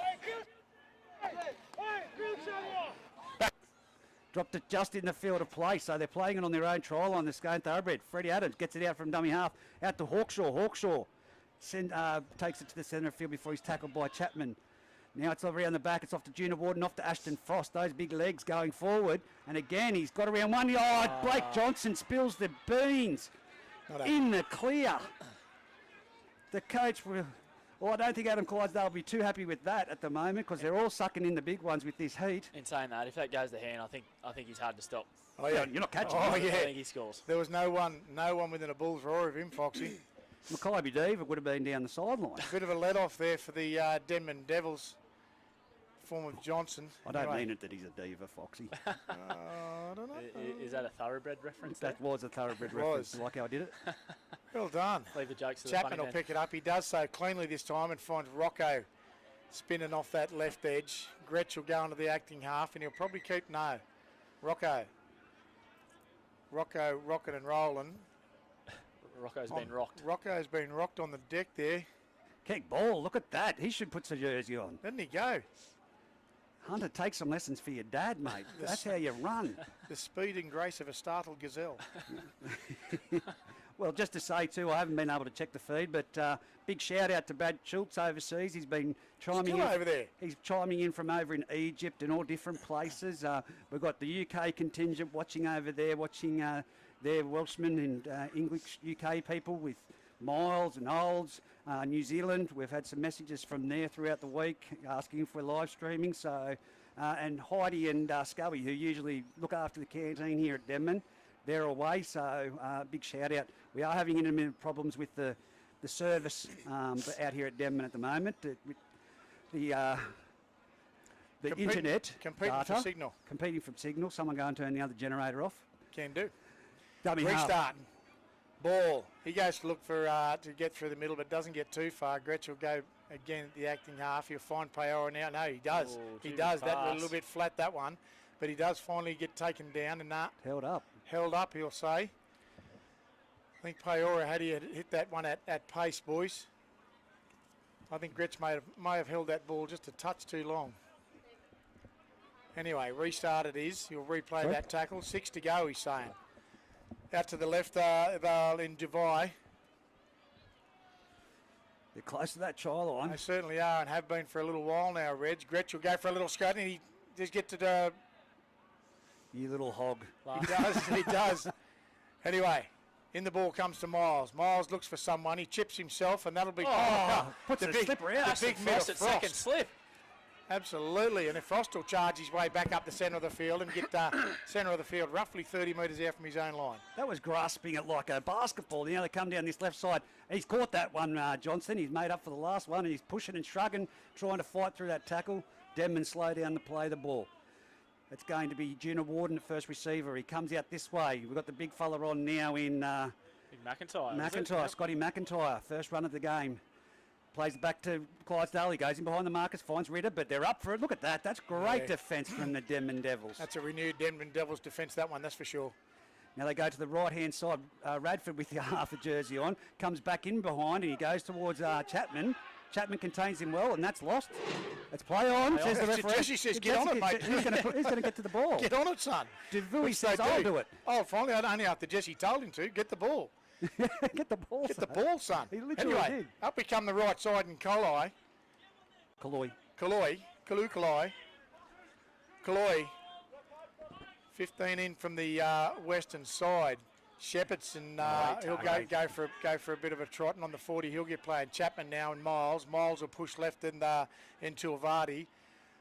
dropped it just in the field of play, so they're playing it on their own try line, the Scone Thoroughbred. Freddie Adams gets it out from dummy half, out to Hawkshaw. Takes it to the centre of field before he's tackled by Chapman. Now it's around the back, it's off to Junior Warden, off to Ashton Frost. Those big legs going forward. And again, he's got around one yard. Blake Johnson spills the beans in the clear. The coach will... Well, I don't think Adam Clydesdale will be too happy with that at the moment, because they're all sucking in the big ones with this heat. In saying that, if that goes to hand, I think he's hard to stop. Oh yeah, you're not catching him. him. Yeah, I think he scores. There was no one within a bull's roar of him, Foxy. Mackay Diva would have been down the sideline. Bit of a let off there for the Denman Devils. Form of Johnson. I don't mean it that he's a diva, Foxy. I don't know. Is that a thoroughbred reference? That was a thoroughbred reference. Like how I did it. Well done. Leave the jokes to Chapman the will pick it up. He does so cleanly this time and finds Rocco spinning off that left edge. Gretsch will go into the acting half and he'll probably keep Rocco rocking and rolling. Rocco's been rocked. Rocco's been rocked on the deck there. Kick ball, look at that. He should put some jersey on. Didn't he go? Hunter, take some lessons for your dad, mate. That's how you run. The speed and grace of a startled gazelle. Well, just to say, too, I haven't been able to check the feed, but big shout-out to Brad Schultz overseas. He's been chiming in. Over there. He's chiming in from over in Egypt and all different places. We've got the UK contingent watching over there, watching their Welshmen and English UK people with Miles and Olds. New Zealand, we've had some messages from there throughout the week asking if we're live streaming. So, and Heidi and Scubby, who usually look after the canteen here at Denman, they're away. So, big shout out. We are having intermittent problems with the service out here at Denman at the moment. The internet competing data, for signal. Competing from signal. Someone go and turn the other generator off. Can do. Restart. Half. Ball. He goes to look for to get through the middle, but doesn't get too far. Gretsch will go again at the acting half. He'll find Peora now. No, he does. He does. That was a little bit flat, that one. But he does finally get taken down and held up. Held up, he'll say. I think Peora had hit that one at pace, boys. I think Gretsch may have held that ball just a touch too long. Anyway, restart it is. He'll replay that tackle. 6 to go, he's saying. Out to the left in Dubai. They're close to that try line. They certainly are and have been for a little while now, Reg. Gretsch will go for a little scrutiny. He just get to the... You little hog. He does. Anyway, in the ball comes to Miles. Miles looks for someone. He chips himself and that'll be... puts the slipper out. The big Frost at second slip. Absolutely, and if Frost will charge his way back up the centre of the field and get centre of the field roughly 30 metres out from his own line. That was grasping it like a basketball. You know, they come down this left side. He's caught that one, Johnson. He's made up for the last one, and he's pushing and shrugging, trying to fight through that tackle. Denman slow down to play the ball. It's going to be Junior Warden at first receiver. He comes out this way. We've got the big fella on now in McIntyre. Scotty McIntyre, first run of the game. Plays it back to Clydesdale. He goes in behind the markers, finds Ritter, but they're up for it. Look at that. That's great defence from the Denman Devils. That's a renewed Denman Devils defence, that one, that's for sure. Now they go to the right-hand side. Radford with the half a jersey on. Comes back in behind and he goes towards Chapman. Chapman contains him well, and that's lost. Let's play on, says the referee. Jesse says, get on it, mate. Who's going to get to the ball? Get on it, son. Devouis says, I'll do it. Oh, finally, only after Jesse told him to. Get the ball. Get the ball, Get the ball, son. He literally anyway, did. Up we come the right side and Kaloi, 15 in from the western side. Shepherdson, he'll go for a bit of a trotting on the 40. He'll get playing Chapman now and Miles. Miles will push left in Tuivati.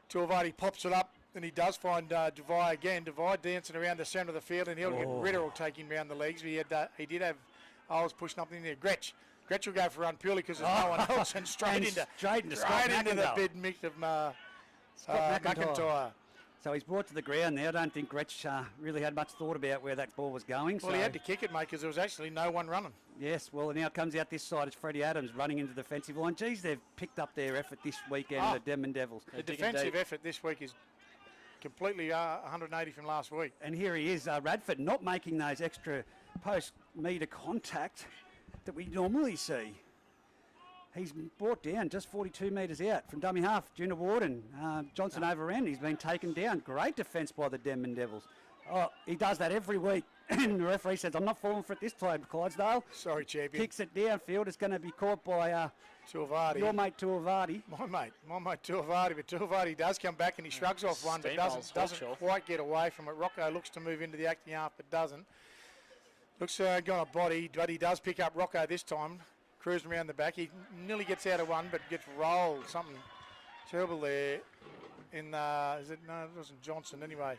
Tuivati pops it up and he does find Devine again. Devine dancing around the centre of the field and Ritter will take him round the legs. He did have Oles pushing up in there. Gretsch will go for a run purely because there's no one else and straight into the bid mix of McIntyre. So he's brought to the ground there. I don't think Gretsch really had much thought about where that ball was going. Well, he had to kick it, mate, because there was actually no one running. Yes, well, now it comes out this side. It's Freddie Adams running into the defensive line. Geez, they've picked up their effort this weekend, the Denman Devils. The defensive effort this week is completely 180 from last week. And here he is, Radford, not making those extra post-metre contact that we normally see. He's brought down just 42 metres out from dummy half. Junior Warden, Johnson overran. He's been taken down. Great defence by the Denman Devils. Oh, he does that every week. And the referee says, I'm not falling for it this time, Clydesdale. Sorry, champion. Kicks it downfield. It's going to be caught by Tuivati. Your mate Tuivati. My mate Tuivati. But Tuivati does come back and he shrugs off one, but doesn't quite get away from it. Rocco looks to move into the acting half, but doesn't. Looks got a body, but he does pick up Rocco this time. Cruising around the back. He nearly gets out of one, but gets rolled. Something terrible there. It wasn't Johnson anyway.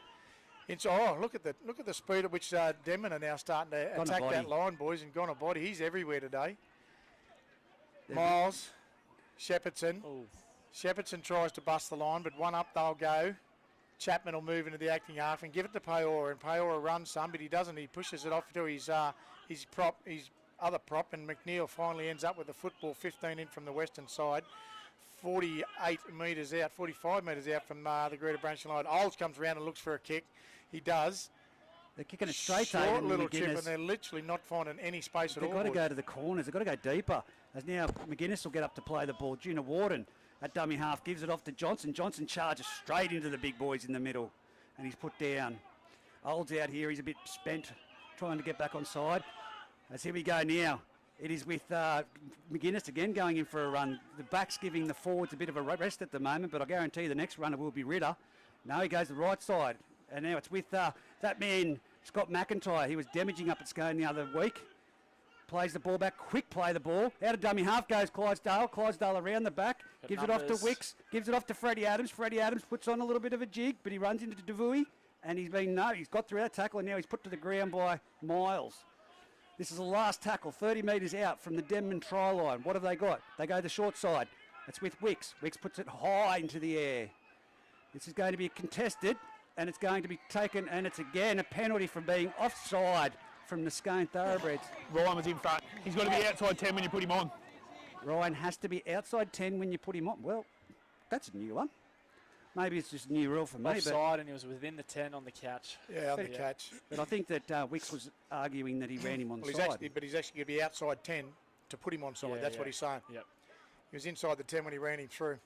Look at the speed at which Denman are now starting to attack that line, boys, and gone a body. He's everywhere today. Miles, Shepherdson. Shepherdson tries to bust the line, but one up they'll go. Chapman will move into the acting half and give it to Paora, and Paora runs some, but he doesn't. He pushes it off to his other prop, and McNeil finally ends up with the football 15 in from the western side, 45 metres out from the Greater Branch line. Oles comes around and looks for a kick. He does. They're kicking it straight to short little chip, and they're literally not finding any space at all. They've got to go to the corners. They've got to go deeper. As now McGuinness will get up to play the ball. Junior Warden at dummy half gives it off to Johnson. Johnson charges straight into the big boys in the middle, and he's put down. Old's out here. He's a bit spent, trying to get back on side. As here we go now. It is with McGuinness again going in for a run. The back's giving the forwards a bit of a rest at the moment, but I guarantee you the next runner will be Ritter. No, he goes the right side. And now it's with that man, Scott McIntyre. He was damaging up at Scone the other week. Plays the ball back, quick play the ball. Out of dummy half goes Clydesdale. Clydesdale around the back, gives it off to Wicks, gives it off to Freddie Adams. Freddie Adams puts on a little bit of a jig, but he runs into Devouis, and he's got through that tackle, and now he's put to the ground by Miles. This is the last tackle, 30 metres out from the Denman try line. What have they got? They go the short side. It's with Wicks. Wicks puts it high into the air. This is going to be contested, and it's going to be taken, and it's again a penalty for being offside from the Scone Thoroughbreds. Ryan was in front. He's got to be outside 10 when you put him on. Ryan has to be outside 10 when you put him on. Well, that's a new one. Maybe it's just a new rule for me. Offside, and he was within the 10 on the catch. Yeah, on the catch. But I think that Wicks was arguing that he ran him on side. He's actually going to be outside 10 to put him on side. That's what he's saying. Yep. He was inside the 10 when he ran him through.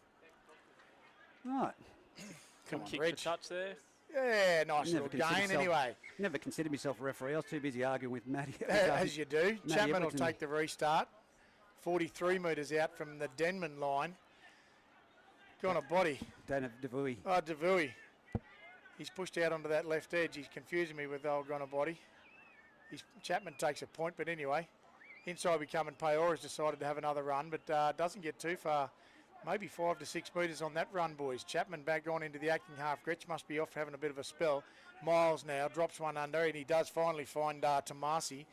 Right. Come on, kick for touch there. Yeah, nice little gain anyway. Never considered myself a referee. I was too busy arguing with Matty. As you do. Chapman will take the restart. 43 metres out from the Denman line. Gone a body. Don't have Devouis. Oh, Devouis. He's pushed out onto that left edge. He's confusing me with old gone a body. Chapman takes a point, but anyway. Inside we come, and Paora's decided to have another run, but doesn't get too far Maybe 5 to 6 metres on that run, boys. Chapman back on into the acting half. Gretsch must be off having a bit of a spell. Miles now drops one under, and he does finally find Tomasi.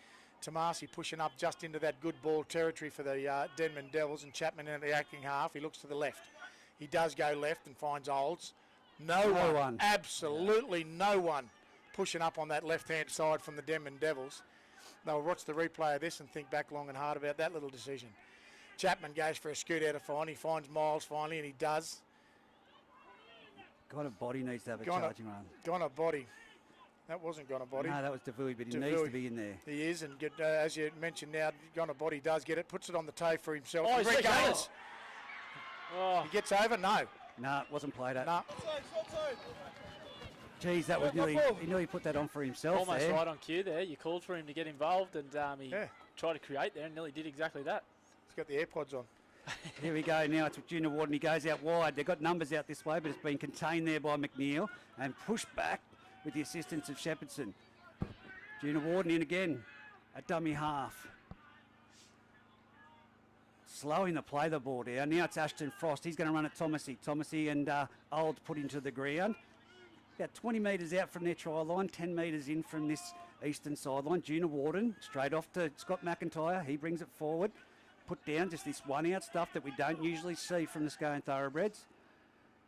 Tomasi pushing up just into that good ball territory for the Denman Devils, and Chapman in the acting half. He looks to the left. He does go left and finds Olds. No one. Absolutely no one pushing up on that left-hand side from the Denman Devils. They'll watch the replay of this and think back long and hard about that little decision. Chapman goes for a scoot out of fine. He finds Miles finally, and he does. Gonna Body needs to have a charging run. Gonna Body. That wasn't Gonna Body. No, that was Devui, but he needs to be in there. He is, and as you mentioned now, Gonna Body does get it, puts it on the toe for himself. Oh, he's goes. Oh. He gets over? No. No, it wasn't played at. No. Geez, that was he nearly put that on for himself. Almost there. right on cue there. You called for him to get involved, and he tried to create there and nearly did exactly that. He's got the AirPods on. Here we go now. It's with Junior Warden. He goes out wide. They've got numbers out this way, but it's been contained there by McNeil and pushed back with the assistance of Shepherdson. Junior Warden in again at dummy half. Slowing the play the ball down. Now it's Ashton Frost. He's going to run at Thomasy. Thomasy and Old put into the ground. About 20 metres out from their try line, 10 metres in from this eastern sideline. Junior Warden straight off to Scott McIntyre. He brings it forward. Put down just this one out stuff that we don't usually see from the Scone Thoroughbreds.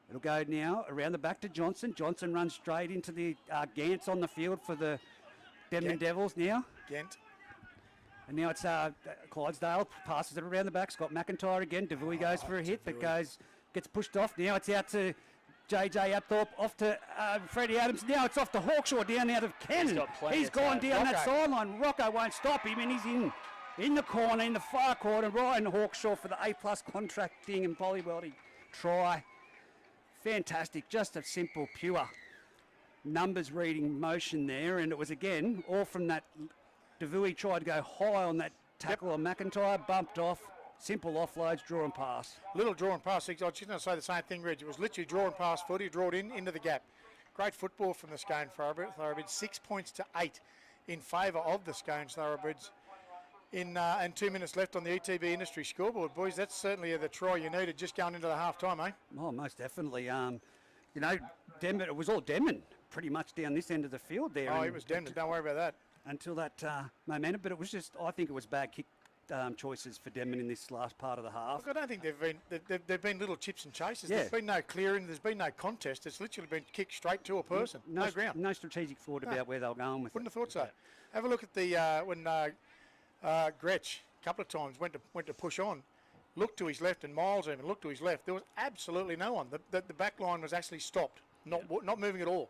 It'll go now around the back to Johnson. Johnson runs straight into the Gantz on the field for the Denman Devils now. Gent. And now it's Clydesdale passes it around the back. Scott McIntyre again. Devui goes for a hit, but gets pushed off. Now it's out to JJ Apthorpe, off to Freddie Adams. Now it's off to Hawkshaw, down now to Cannon. He's gone down that sideline. Rocco won't stop him, and he's in the corner, in the far corner. Ryan Hawkshaw for the A+ contracting and polywelding try. Fantastic, just a simple, pure numbers reading motion there, and it was again all from that. Devui tried to go high on that tackle on McIntyre, bumped off. Simple offloads, draw and pass. Little draw and pass. I was just going to say the same thing, Reg. It was literally draw and pass footy, draw it into the gap. Great football from the Scone Thoroughbreds. 6 points to 8 in favour of the Scone Thoroughbreds. And 2 minutes left on the ETB Industry scoreboard, boys. That's certainly the try you needed just going into the half-time, eh? Oh, most definitely. Denman, it was all Denman pretty much down this end of the field there. Oh, it was Denman. Don't worry about that. Until that momentum, but it was just, I think it was bad kick choices for Denman in this last part of the half. Look, I don't think they've been little chips and chases. Yeah. There's been no clearing. There's been no contest. It's literally been kicked straight to a person. No ground. No strategic thought about where they were going with Wouldn't have thought so. Have a look at the when Gretsch a couple of times went to push on, looked to his left, and Miles even looked to his left. There was absolutely no one. The back line was actually stopped, not moving at all.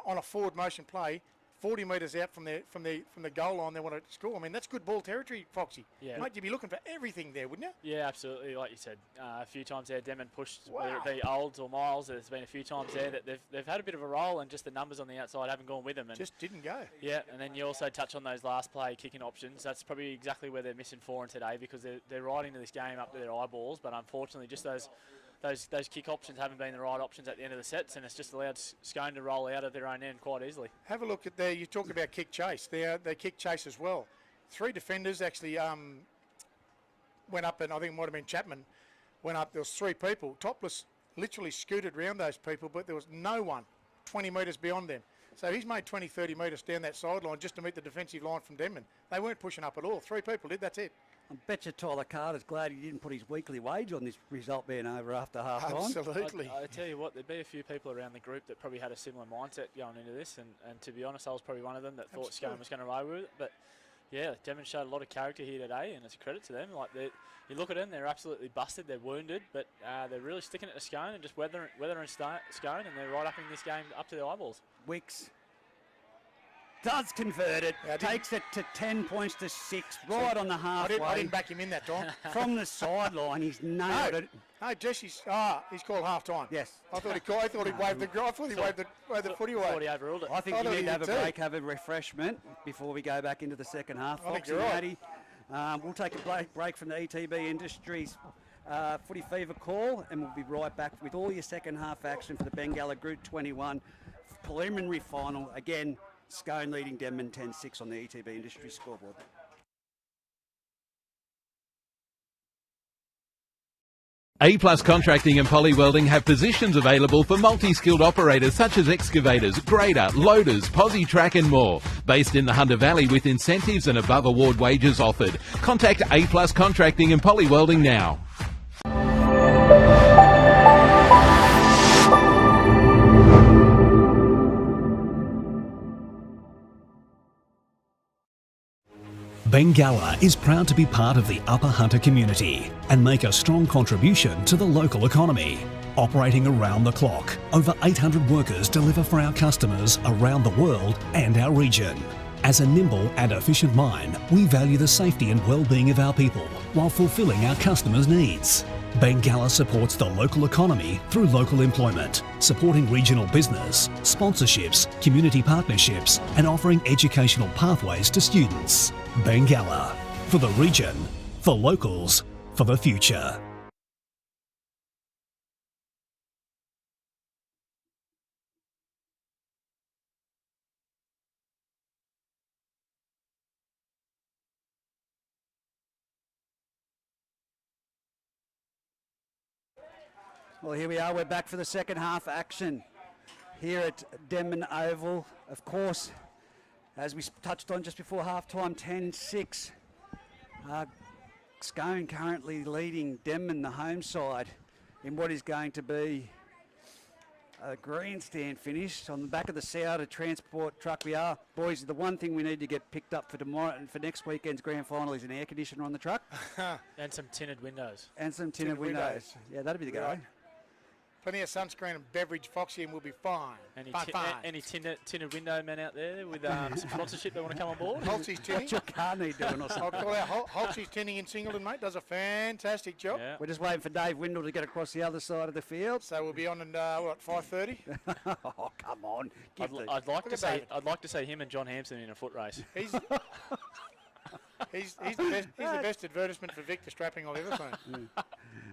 On a forward motion play, 40 metres out from the goal line, they want to score. I mean, that's good ball territory, Foxy. Yeah. Mate, you'd be looking for everything there, wouldn't you? Yeah, absolutely. Like you said, a few times there, Denman pushed, whether it be Olds or Miles. There's been a few times there that they've had a bit of a roll, and just the numbers on the outside haven't gone with them. And just didn't go. Yeah, and then you also touch on those last play kicking options. That's probably exactly where they're missing for today, because they're right into this game up to their eyeballs, but unfortunately just those kick options haven't been the right options at the end of the sets, and it's just allowed Scone to roll out of their own end quite easily. Have a look at there. You talk about kick chase. They kick chase as well. 3 defenders actually went up, and I think it might have been Chapman went up. There was 3 people. Topless literally scooted around those people, but there was no one 20 metres beyond them. So he's made 20, 30 metres down that sideline just to meet the defensive line from Denman. They weren't pushing up at all. 3 people did. That's it. I bet you Tyler Carter's glad he didn't put his weekly wage on this result being over after half time. Absolutely. I tell you what, there'd be a few people around the group that probably had a similar mindset going into this, and to be honest, I was probably one of them that thought Scone was going to roll with it. But yeah, Denman showed a lot of character here today, and it's a credit to them. Like, you look at them, they're absolutely busted, they're wounded, but they're really sticking it to Scone and just weathering Scone, and they're right up in this game up to their eyeballs. Wicks does convert it, takes it to 10 points to 6, right on the halfway. I didn't back him in that time. From the sideline, he's nailed it. No, Jesse's he's called half time. Yes. I thought he waved the footy away. Thought he overruled it. I think you need to have a break, have a refreshment before we go back into the second half. I think Foxy you're right. Matty, we'll take a break from the ETB Industries Footy Fever call, and we'll be right back with all your second half action for the Bengalla Group 21 preliminary final. Again, Scone leading Denman 10-6 on the ETB Industries scoreboard. A-Plus Contracting and Poly Welding have positions available for multi-skilled operators such as excavators, grader, loaders, posi track and more. Based in the Hunter Valley with incentives and above award wages offered. Contact A-Plus Contracting and Poly Welding now. Bengalla is proud to be part of the Upper Hunter community and make a strong contribution to the local economy. Operating around the clock, over 800 workers deliver for our customers around the world and our region. As a nimble and efficient mine, we value the safety and well-being of our people while fulfilling our customers' needs. Bengalla supports the local economy through local employment, supporting regional business, sponsorships, community partnerships, and offering educational pathways to students. Bengalla, for the region, for locals, for the future. Well, here we are. We're back for the second half action here at Denman Oval. Of course, as we touched on just before half-time, 10-6. Scone currently leading Denman, the home side, in what is going to be a grandstand finish on the back of the Sauter transport truck. We are, boys, the one thing we need to get picked up for tomorrow and for next weekend's grand final is an air conditioner on the truck. And some tinted windows. And some tinted windows. Yeah, that'd be the go. Right. Plenty of sunscreen and beverage, Foxy, and we'll be fine. Any tinted window men out there with some sponsorship that want to come on board? Holtzy's Tinning. What's your car need doing or something? I'll call out Holtzy's Tinning in Singleton, mate. Does a fantastic job. Yeah. We're just waiting for Dave Windle to get across the other side of the field. So we'll be on at 5:30. Oh, come on. I'd like to see him and John Hampson in a foot race. He's the best advertisement for Victor strapping I've ever seen.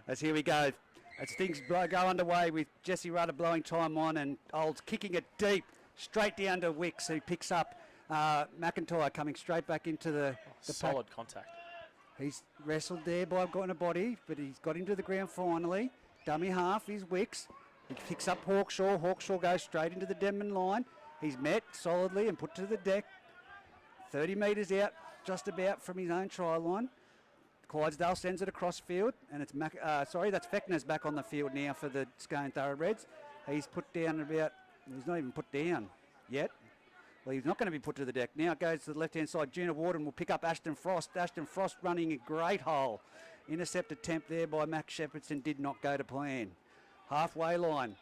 As here we go. As things go underway with Jesse Rudder blowing time on and Olds kicking it deep, straight down to Wicks, who picks up McIntyre coming straight back into the solid pack. contact. He's wrestled there by a body, but he's got him to the ground finally. Dummy half is Wicks. He picks up Hawkshaw. Hawkshaw goes straight into the Denman line. He's met solidly and put to the deck. 30 metres out, just about from his own try line. Clydesdale sends it across field, and it's that's Fechner's back on the field now for the Scone Thoroughbreds. He's put down he's not even put down yet. Well, he's not going to be put to the deck. Now it goes to the left-hand side. Juna Warden will pick up Ashton Frost. Ashton Frost running a great hole. Intercept attempt there by Max Shepardson did not go to plan. Halfway line.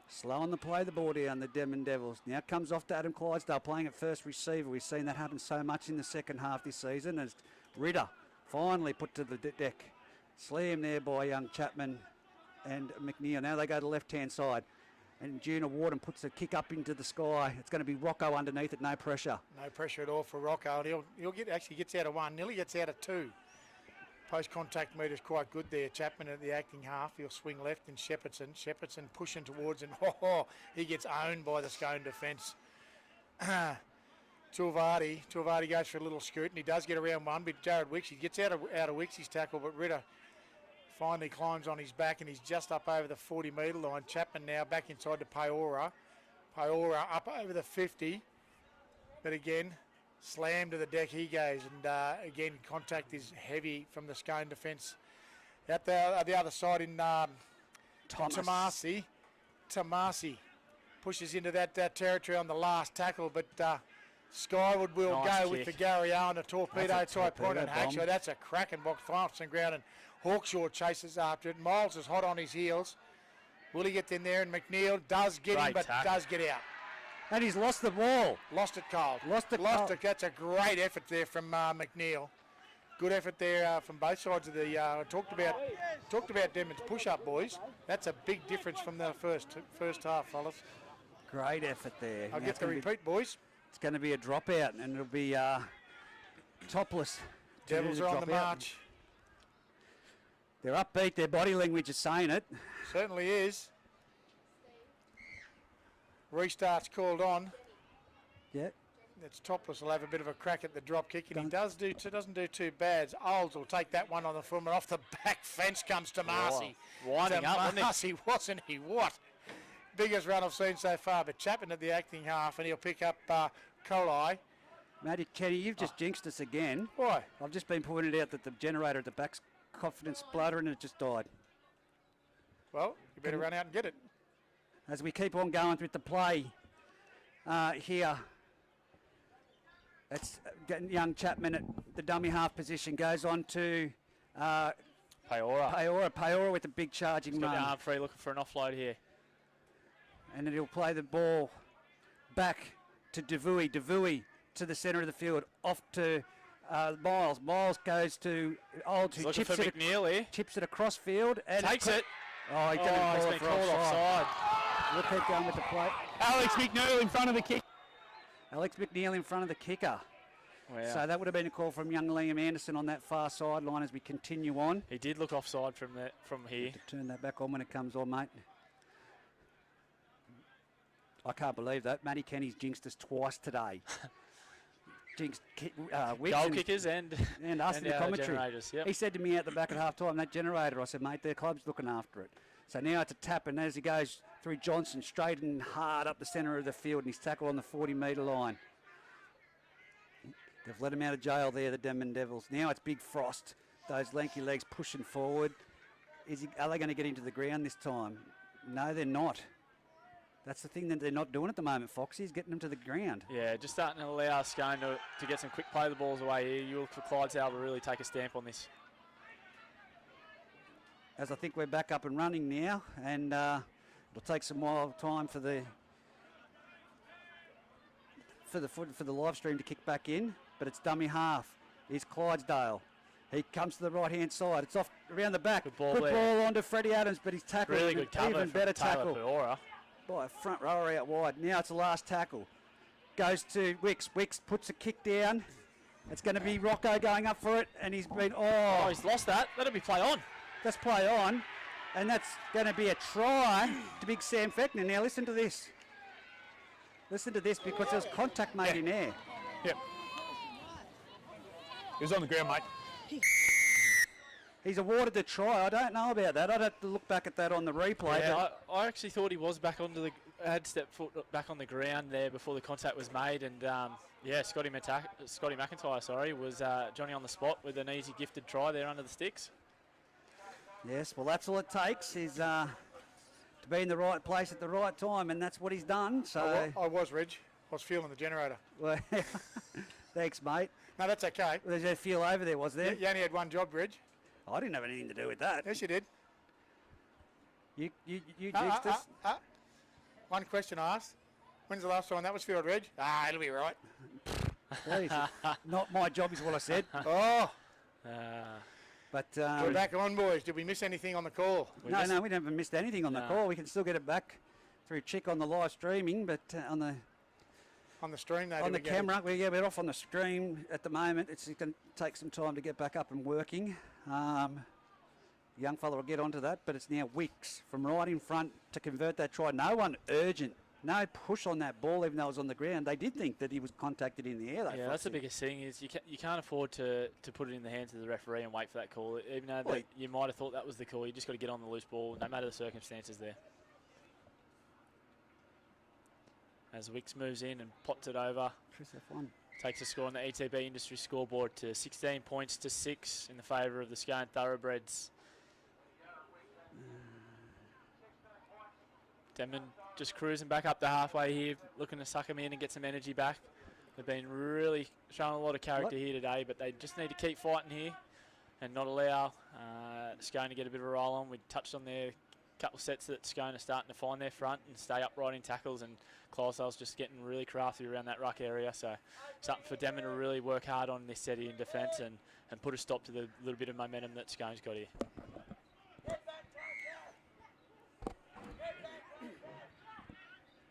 Slowing the play the ball down, the Denman Devils. Now comes off to Adam Clydesdale playing at first receiver. We've seen that happen so much in the second half this season as Ritter finally put to the deck. Slam there by young Chapman and McNeil. Now they go to the left-hand side. And Juna Warden puts the kick up into the sky. It's going to be Rocco underneath it, no pressure. No pressure at all for Rocco. He'll gets out of one, nearly gets out of two. Post-contact meter's quite good there. Chapman at the acting half. He'll swing left and Shepardson pushing towards and he gets owned by the Scone defence. Tuivati goes for a little scoot and he does get around one, but Jared Wicks, he gets out of Wicks' tackle, but Ritter finally climbs on his back and he's just up over the 40-metre line. Chapman now back inside to Paora. Paora up over the 50, but again, slam to the deck he goes, and again, contact is heavy from the Scone defence. At the other side in Tomasi pushes into that territory on the last tackle, but Skyward will go with the Gary Owen, a torpedo type point, and actually that's a cracking box off some ground, and Hawkshaw chases after it. Miles is hot on his heels. Will he get in there? And McNeil does get him, but does get out. And he's lost the ball. Lost it cold. Lost it. That's a great effort there from McNeil. Good effort there from both sides of the. Talked about Denman's push-up, boys. That's a big difference from the first half, fellas. Great effort there. I'll get the repeat, boys. It's going to be a dropout, and it'll be topless. Devils are on the march. They're upbeat. Their body language is saying it. Certainly is. Restart's called on. Yeah. It's Topless will have a bit of a crack at the drop kick, and he doesn't do too bad. Olds will take that one on the full, and off the back fence comes to Marcy. Winding up, wasn't he? Marcy, wasn't he? What? Biggest run I've seen so far, but Chapman at the acting half, and he'll pick up Colai. Matty Kenny, you've just jinxed us again. Why? I've just been pointed out that the generator at the back's confidence spluttering and it just died. Well, you better run out and get it. As we keep on going with the play here. It's getting young Chapman at the dummy half position. Goes on to Paora. Paora with a big charging He's run. got the arm free, looking for an offload here. And then he'll play the ball back to Devui. Devui to the centre of the field. Off to Miles. Miles goes to Old, who Looking for McNeil here. chips it across field. And Takes it. Oh, he's He's been called offside. We'll keep going with the play. Alex McNeil in front of the kick. Alex McNeil in front of the kicker. Wow. So that would have been a call from young Liam Anderson on that far sideline as we continue on. He did look offside from here. To turn that back on when it comes on, mate. I can't believe that. Matty Kenny's jinxed us twice today. Jinxed Wicks Goal kickers and us in the our commentary. generators, yep. He said to me at the back at half time, that generator, I said, mate, their club's looking after it. So now it's a tap, and as he goes through Johnson, straight and hard up the centre of the field, and he's tackled on the 40-metre line. They've let him out of jail there, the Denman Devils. Now it's Big Frost, those lanky legs pushing forward. Are they going to get into the ground this time? No, they're not. That's the thing that they're not doing at the moment, Foxy, is getting them to the ground. Yeah, just starting to allow Scone to get some quick play of the balls away here. You look for Clydesdale to really take a stamp on this. As I think we're back up and running now, and it'll take some more time for the live stream to kick back in, but it's dummy half. Here's Clydesdale. He comes to the right-hand side. It's off around the back. Good ball onto Freddie Adams, but he's tackled. Really good cover. Even better tackle Paora. by a front rower out wide. Now it's the last tackle. Goes to Wicks. Wicks puts a kick down. It's going to be Rocco going up for it, and he's been, Oh, he's lost that. That'll be play on. Let's play on, and that's going to be a try to big Sam Fechner. Now listen to this. Listen to this, because there's contact made in air. Yep. He was on the ground, mate. He's awarded the try. I don't know about that. I'd have to look back at that on the replay. Yeah, I actually thought he was back had stepped foot back on the ground there before the contact was made, and Scotty McIntyre, was Johnny on the spot with an easy gifted try there under the sticks. Yes, well, that's all it takes is to be in the right place at the right time, and that's what he's done. So I was, Reg. I was feeling the generator. Well, thanks, mate. No, that's okay. There's a feel over there, was there? You only had one job, Reg. I didn't have anything to do with that. Yes, you did. You jinxed us. One question I asked. When's the last time that was filled, Reg? It'll be right. Please. Not my job is what I said. Oh. But We're back on, boys. Did we miss anything on the call? we haven't missed anything on the call. We can still get it back through Chick on the live streaming, but on the stream, on the camera, we're off on the stream at the moment. It's going to take some time to get back up and working. Young fella will get onto that, but it's now Wicks from right in front to convert that try. No one urgent. No push on that ball, even though it was on the ground. They did think that he was contacted in the air. Though, yeah, that's the biggest thing is you can't afford to put it in the hands of the referee and wait for that call. Even though you might have thought that was the call, you just got to get on the loose ball, no matter the circumstances there. As Wicks moves in and pots it over, takes a score on the ETB Industry scoreboard to 16 points to 6 in the favour of the Scone Thoroughbreds. Denman just cruising back up the halfway here, looking to suck him in and get some energy back. They've been really showing a lot of character here today, but they just need to keep fighting here and not allow Scone to get a bit of a roll on. We touched on their couple of sets that Scone are starting to find their front and stay upright in tackles, and Clydesdale's just getting really crafty around that ruck area. So something for Denman to really work hard on this set in defence and put a stop to the little bit of momentum that Scone's got here.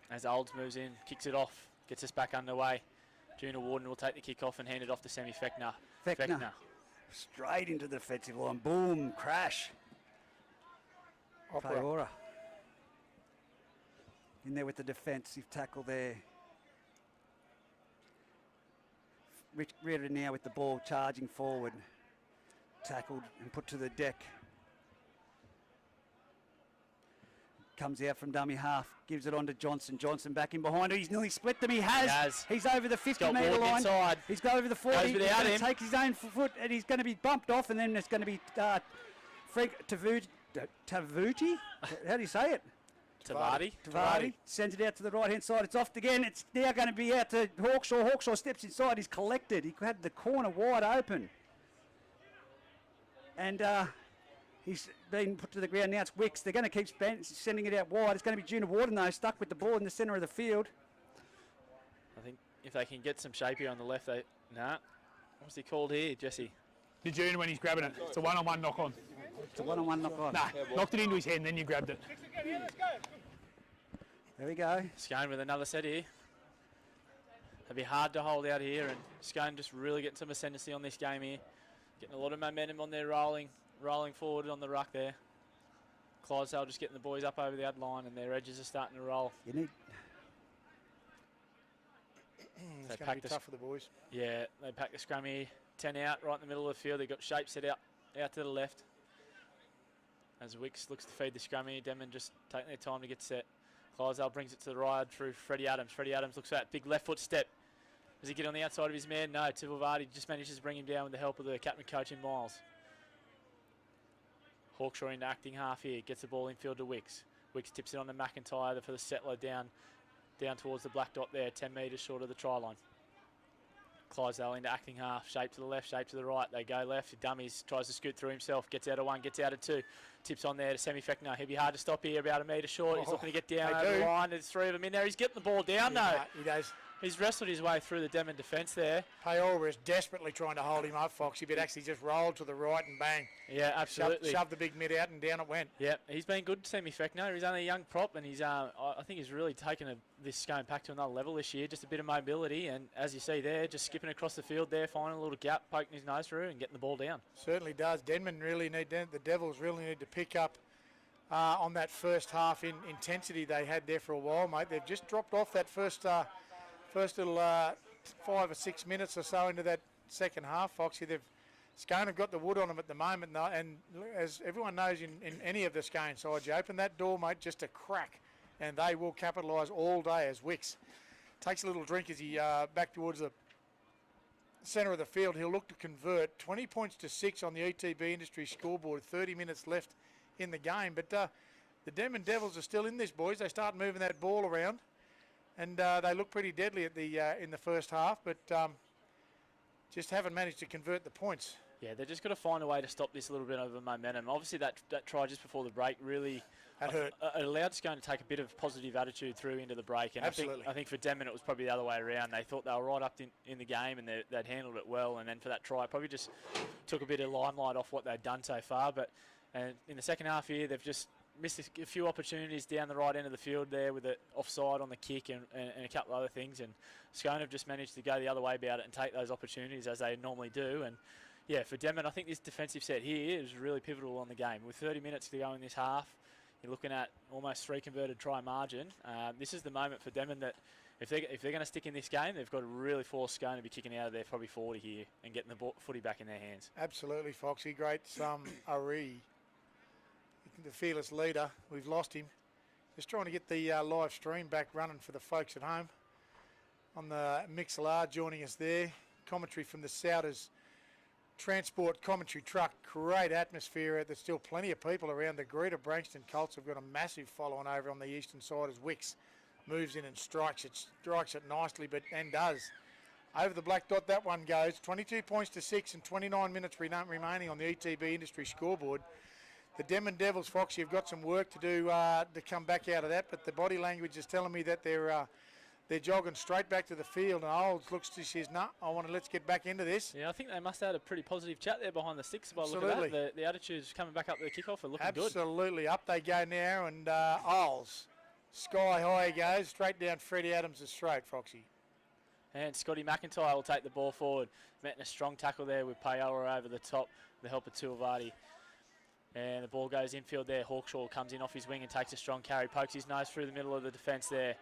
As Olds moves in, kicks it off, gets us back underway. Junior Warden will take the kick off and hand it off to Sammy Fechner. Fechner. Straight into the defensive line. Boom, crash. Paora. In there with the defensive tackle there. Ritter now with the ball charging forward. Tackled and put to the deck. Comes out from dummy half, gives it on to Johnson. Johnson back in behind her. He's nearly split them. He has. He's over the 50-metre line. Inside. He's got over the 40. Goes without He's him. take his own foot, and he's going to be bumped off, and then there's going to be Frank Tavuti. How do you say it? Tavati Sends it out to the right-hand side. It's off again. It's now going to be out to Hawkshaw. Hawkshaw steps inside. He's collected. He had the corner wide open. And he's been put to the ground. Now it's Wicks. They're going to keep sending it out wide. It's going to be Junior Warden, though, stuck with the ball in the centre of the field. I think if they can get some shape here on the left, what's he called here, Jesse? The junior when he's grabbing it. It's a one-on-one knock-on. It's a one-on-one knock-on. Nah, knocked it into his head and then you grabbed it. There we go. Scone with another set here. It'll be hard to hold out here, and Scone just really getting some ascendancy on this game here. Getting a lot of momentum on their rolling forward on the ruck there. Clydesdale just getting the boys up over the ad line, and their edges are starting to roll. You need... It's going to be tough for the boys. Yeah, they pack the scrum here. 10 out right in the middle of the field. They've got shape set out to the left. As Wicks looks to feed the scrum here, Denman just taking their time to get set. Clydesdale brings it to the right through Freddie Adams. Freddie Adams looks for that big left foot step. Does he get on the outside of his man? No, Tivalvardi just manages to bring him down with the help of the captain coach in Miles. Hawkshaw into acting half here, gets the ball infield to Wicks. Wicks tips it on to McIntyre for the settler down towards the black dot there, 10 metres short of the try line. Clydesdale into acting half, shape to the left, shape to the right. They go left. Dummies tries to scoot through himself, gets out of one, gets out of two. Tips on there to Semi-Fecno. He'll be hard to stop here, about a metre short. He's looking to get down over the line. There's three of them in there. He's getting the ball down though. He does. He's wrestled his way through the Denman defence there. Payola is desperately trying to hold him up, Foxy, but actually just rolled to the right and bang. Yeah, absolutely. Shoved the big mid out and down it went. Yeah, he's been good, Semi-Fecno. He's only a young prop, and he's I think he's really taken this Scone pack to another level this year. Just a bit of mobility, and as you see there, just skipping across the field there, finding a little gap, poking his nose through, and getting the ball down. Certainly does. Denman really need, the Devils really need to pick up on that first half in intensity they had there for a while, mate. They've just dropped off that first little 5 or 6 minutes or so into that second half, Foxy. Scone have got the wood on them at the moment, and as everyone knows in any of the Scone sides, you open that door, mate, just a crack, and they will capitalise all day as Wicks takes a little drink as he back towards the centre of the field. He'll look to convert 20 points to 6 on the ETB Industry scoreboard, 30 minutes left in the game. But the Denman Devils are still in this, boys. They start moving that ball around, and they look pretty deadly at in the first half, but just haven't managed to convert the points. Yeah, they've just got to find a way to stop this little bit of a momentum. Obviously, that try just before the break really hurt. It allowed Scone to take a bit of positive attitude through into the break. And absolutely. I think for Denman, it was probably the other way around. They thought they were right up in the game, and they'd handled it well. And then for that try, it probably just took a bit of limelight off what they'd done so far. But in the second half here, they've just missed a few opportunities down the right end of the field there with it offside on the kick and a couple of other things. And Scone have just managed to go the other way about it and take those opportunities as they normally do. And yeah, for Denman, I think this defensive set here is really pivotal on the game. With 30 minutes to go in this half, you're looking at almost 3 converted try margin. This is the moment for Denman that if they're going to stick in this game, they've got to really force Scone to be kicking out of there probably 40 here and getting the footy back in their hands. Absolutely, Foxy. Great Ari, the fearless leader. We've lost him. Just trying to get the live stream back running for the folks at home. On the Mixlr, joining us there. Commentary from the Souders Transport commentary truck. Great atmosphere. There's still plenty of people around. The Greater Brankston Colts have got a massive following over on the eastern side as Wicks moves in and strikes it nicely, and does. Over the black dot, that one goes. 22 points to 6 and 29 minutes remaining on the ETB Industry scoreboard. The Denman Devils, Foxy, have got some work to do to come back out of that, but the body language is telling me that they're jogging straight back to the field, and Olds looks to says, "No, let's get back into this." Yeah, I think they must have had a pretty positive chat there behind the sticks by looking at that. The attitudes coming back up to the kickoff are looking good. Absolutely, up they go now, and Olds, sky high he goes, straight down Freddie Adams' throat, Foxy. And Scotty McIntyre will take the ball forward. Met in a strong tackle there with Payola over the top, the help of Tivalvardi. And the ball goes infield there. Hawkshaw comes in off his wing and takes a strong carry, pokes his nose through the middle of the defence there.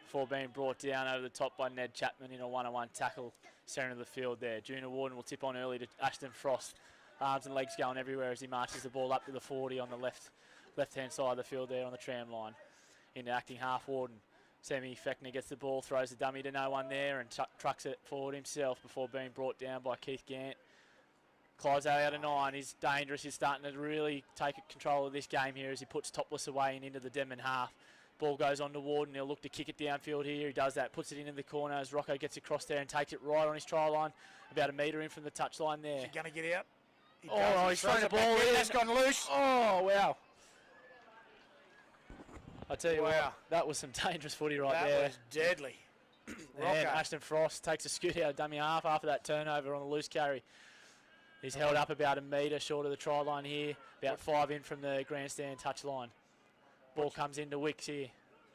before being brought down over the top by Ned Chapman in a one-on-one tackle centre of the field there. Junior Warden will tip on early to Ashton Frost. Arms and legs going everywhere as he marches the ball up to the 40 on the left-hand side of the field there on the tram line. Into acting half Warden. Sammy Fechner gets the ball, throws the dummy to no one there and trucks it forward himself before being brought down by Keith Gant. Clydesdale out of 9. He's dangerous. He's starting to really take control of this game here as he puts Topless away and into the Denman half. Ball goes on to Warden. He'll look to kick it downfield here. He does that, puts it into the corner as Rocco gets across there and takes it right on his try line, about a metre in from the touchline there. Is he going to get out? He's thrown the ball in. It's gone loose. Oh, wow. I tell you what, that was some dangerous footy right there. That was deadly. And Ashton Frost takes a scoot out of dummy half after that turnover on the loose carry. He's held up about a metre short of the try line here, about 5 in from the grandstand touch line. Ball comes into Wicks here.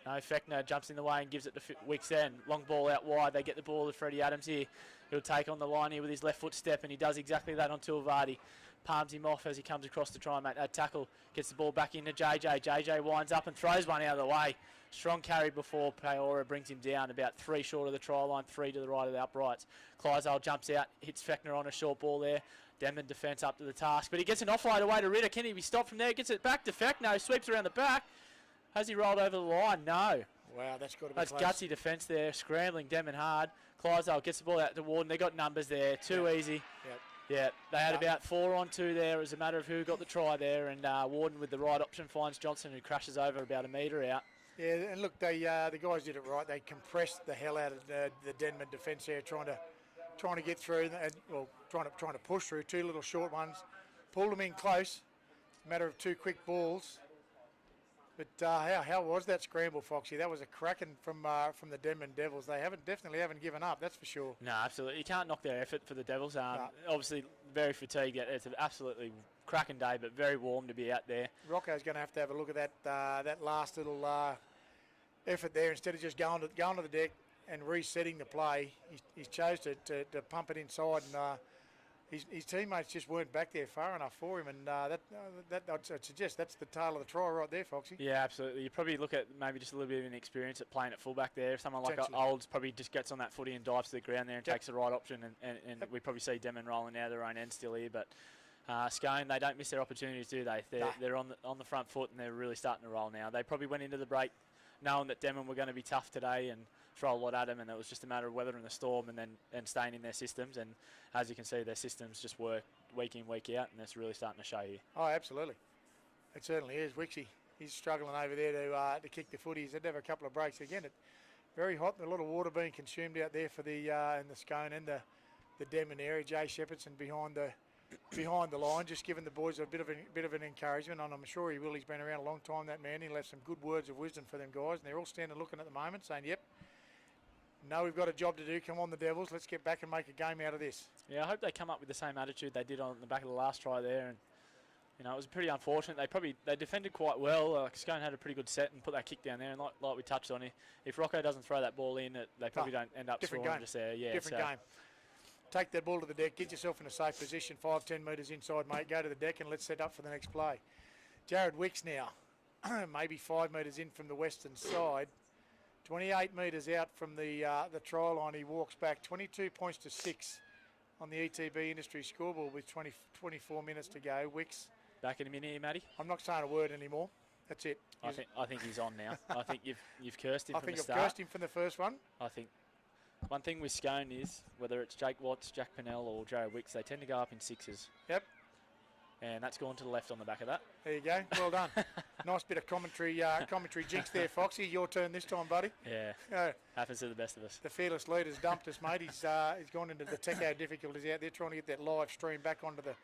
No, Fechner jumps in the way and gives it to Wicks then. Long ball out wide. They get the ball to Freddie Adams here. He'll take on the line here with his left foot step, and he does exactly that on Tuivasa. Palms him off as he comes across to try and make that tackle. Gets the ball back into JJ. JJ winds up and throws one out of the way. Strong carry before Peora brings him down about 3 short of the try line, 3 to the right of the uprights. Clydesdale jumps out, hits Fechner on a short ball there. Denman defence up to the task, but he gets an offload away to Ritter. Can he be stopped from there? Gets it back to Fechner, sweeps around the back. Has he rolled over the line? No. Wow, that's got to be That's close. gutsy defence there, scrambling Denman hard. Clydesdale gets the ball out to Warden. They got numbers there, too easy. Yep. Yeah, they had about 4 on 2 there. It was a matter of who got the try there, and Warden with the right option finds Johnson, who crashes over about a metre out. Yeah, and look, the guys did it right. They compressed the hell out of the Denman defence there, trying to get through, and trying to push through. 2 little short ones, pulled them in close. Matter of 2 quick balls. But how was that scramble, Foxy? That was a cracking from the Denman Devils. They definitely haven't given up, that's for sure. No, absolutely. You can't knock their effort for the Devils. Obviously, very fatigued. It's an absolutely cracking day, but very warm to be out there. Rocco's going to have a look at that last little effort there. Instead of just going to the deck and resetting the play, he chose to pump it inside, and his teammates just weren't back there far enough for him, and that I'd suggest that's the tail of the try right there, Foxy. Yeah, absolutely. You probably look at maybe just a little bit of an experience at playing at fullback there. If someone like Olds probably just gets on that footy and dives to the ground there and takes the right option, and we probably see Denman rolling out of their own end still here, but Scone, they don't miss their opportunities, do they? They're on the front foot, and they're really starting to roll now. They probably went into the break knowing that Denman were going to be tough today and throw a lot at them, and it was just a matter of weathering the storm and staying in their systems. And as you can see, their systems just work week in, week out, and that's really starting to show you. Oh, absolutely. It certainly is. Wixie, he's struggling over there to kick the footy. He's had to have a couple of breaks. Again, it's very hot. A lot of water being consumed out there for the in the Scone and the Denman area. Jay Shepherdson behind the line, just giving the boys a bit of an encouragement, and I'm sure he will. He's been around a long time, that man. He'll have some good words of wisdom for them guys, and they're all standing looking at the moment saying, yep, no, we've got a job to do. Come on, the Devils. Let's get back and make a game out of this. Yeah, I hope they come up with the same attitude they did on the back of the last try there. And it was pretty unfortunate. They defended quite well. Scone had a pretty good set and put that kick down there. And like we touched on, if Rocco doesn't throw that ball in, they probably don't end up scoring just there. Yeah, different game. Take that ball to the deck. Get yourself in a safe position. 5-10 metres inside, mate. Go to the deck and let's set up for the next play. Jared Wicks now, maybe 5 metres in from the western side. 28 metres out from the try line, he walks back 22 points to 6 on the ETB Industry scoreboard with 24 minutes to go. Wicks. Back in a minute here, Matty. I'm not saying a word anymore. That's it. I think he's on now. I think you've cursed him from the start. I think I've cursed him from the first one. I think one thing with Scone is, whether it's Jake Watts, Jack Pennell or Jared Wicks, they tend to go up in 6s. Yep. And that's gone to the left on the back of that. There you go. Well done. Nice bit of commentary jinx there, Foxy. Your turn this time, buddy. Yeah. Happens to the best of us. The fearless leader's dumped us, mate. He's gone into the techo difficulties out there, trying to get that live stream back onto the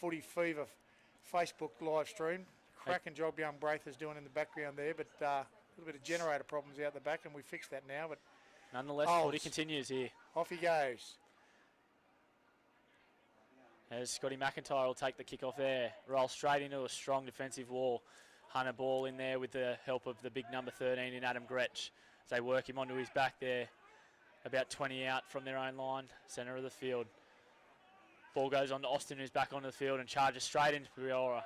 Footy Fever Facebook live stream. Cracking job young Braither's doing in the background there, but a little bit of generator problems out the back, and we fixed that now. But nonetheless, Footy continues here. Off he goes. As Scotty McIntyre will take the kick off there, roll straight into a strong defensive wall. Hunter ball in there with the help of the big number 13 in Adam Gretsch. As they work him onto his back there, about 20 out from their own line, centre of the field. Ball goes on to Austin, who's back onto the field and charges straight into Peora.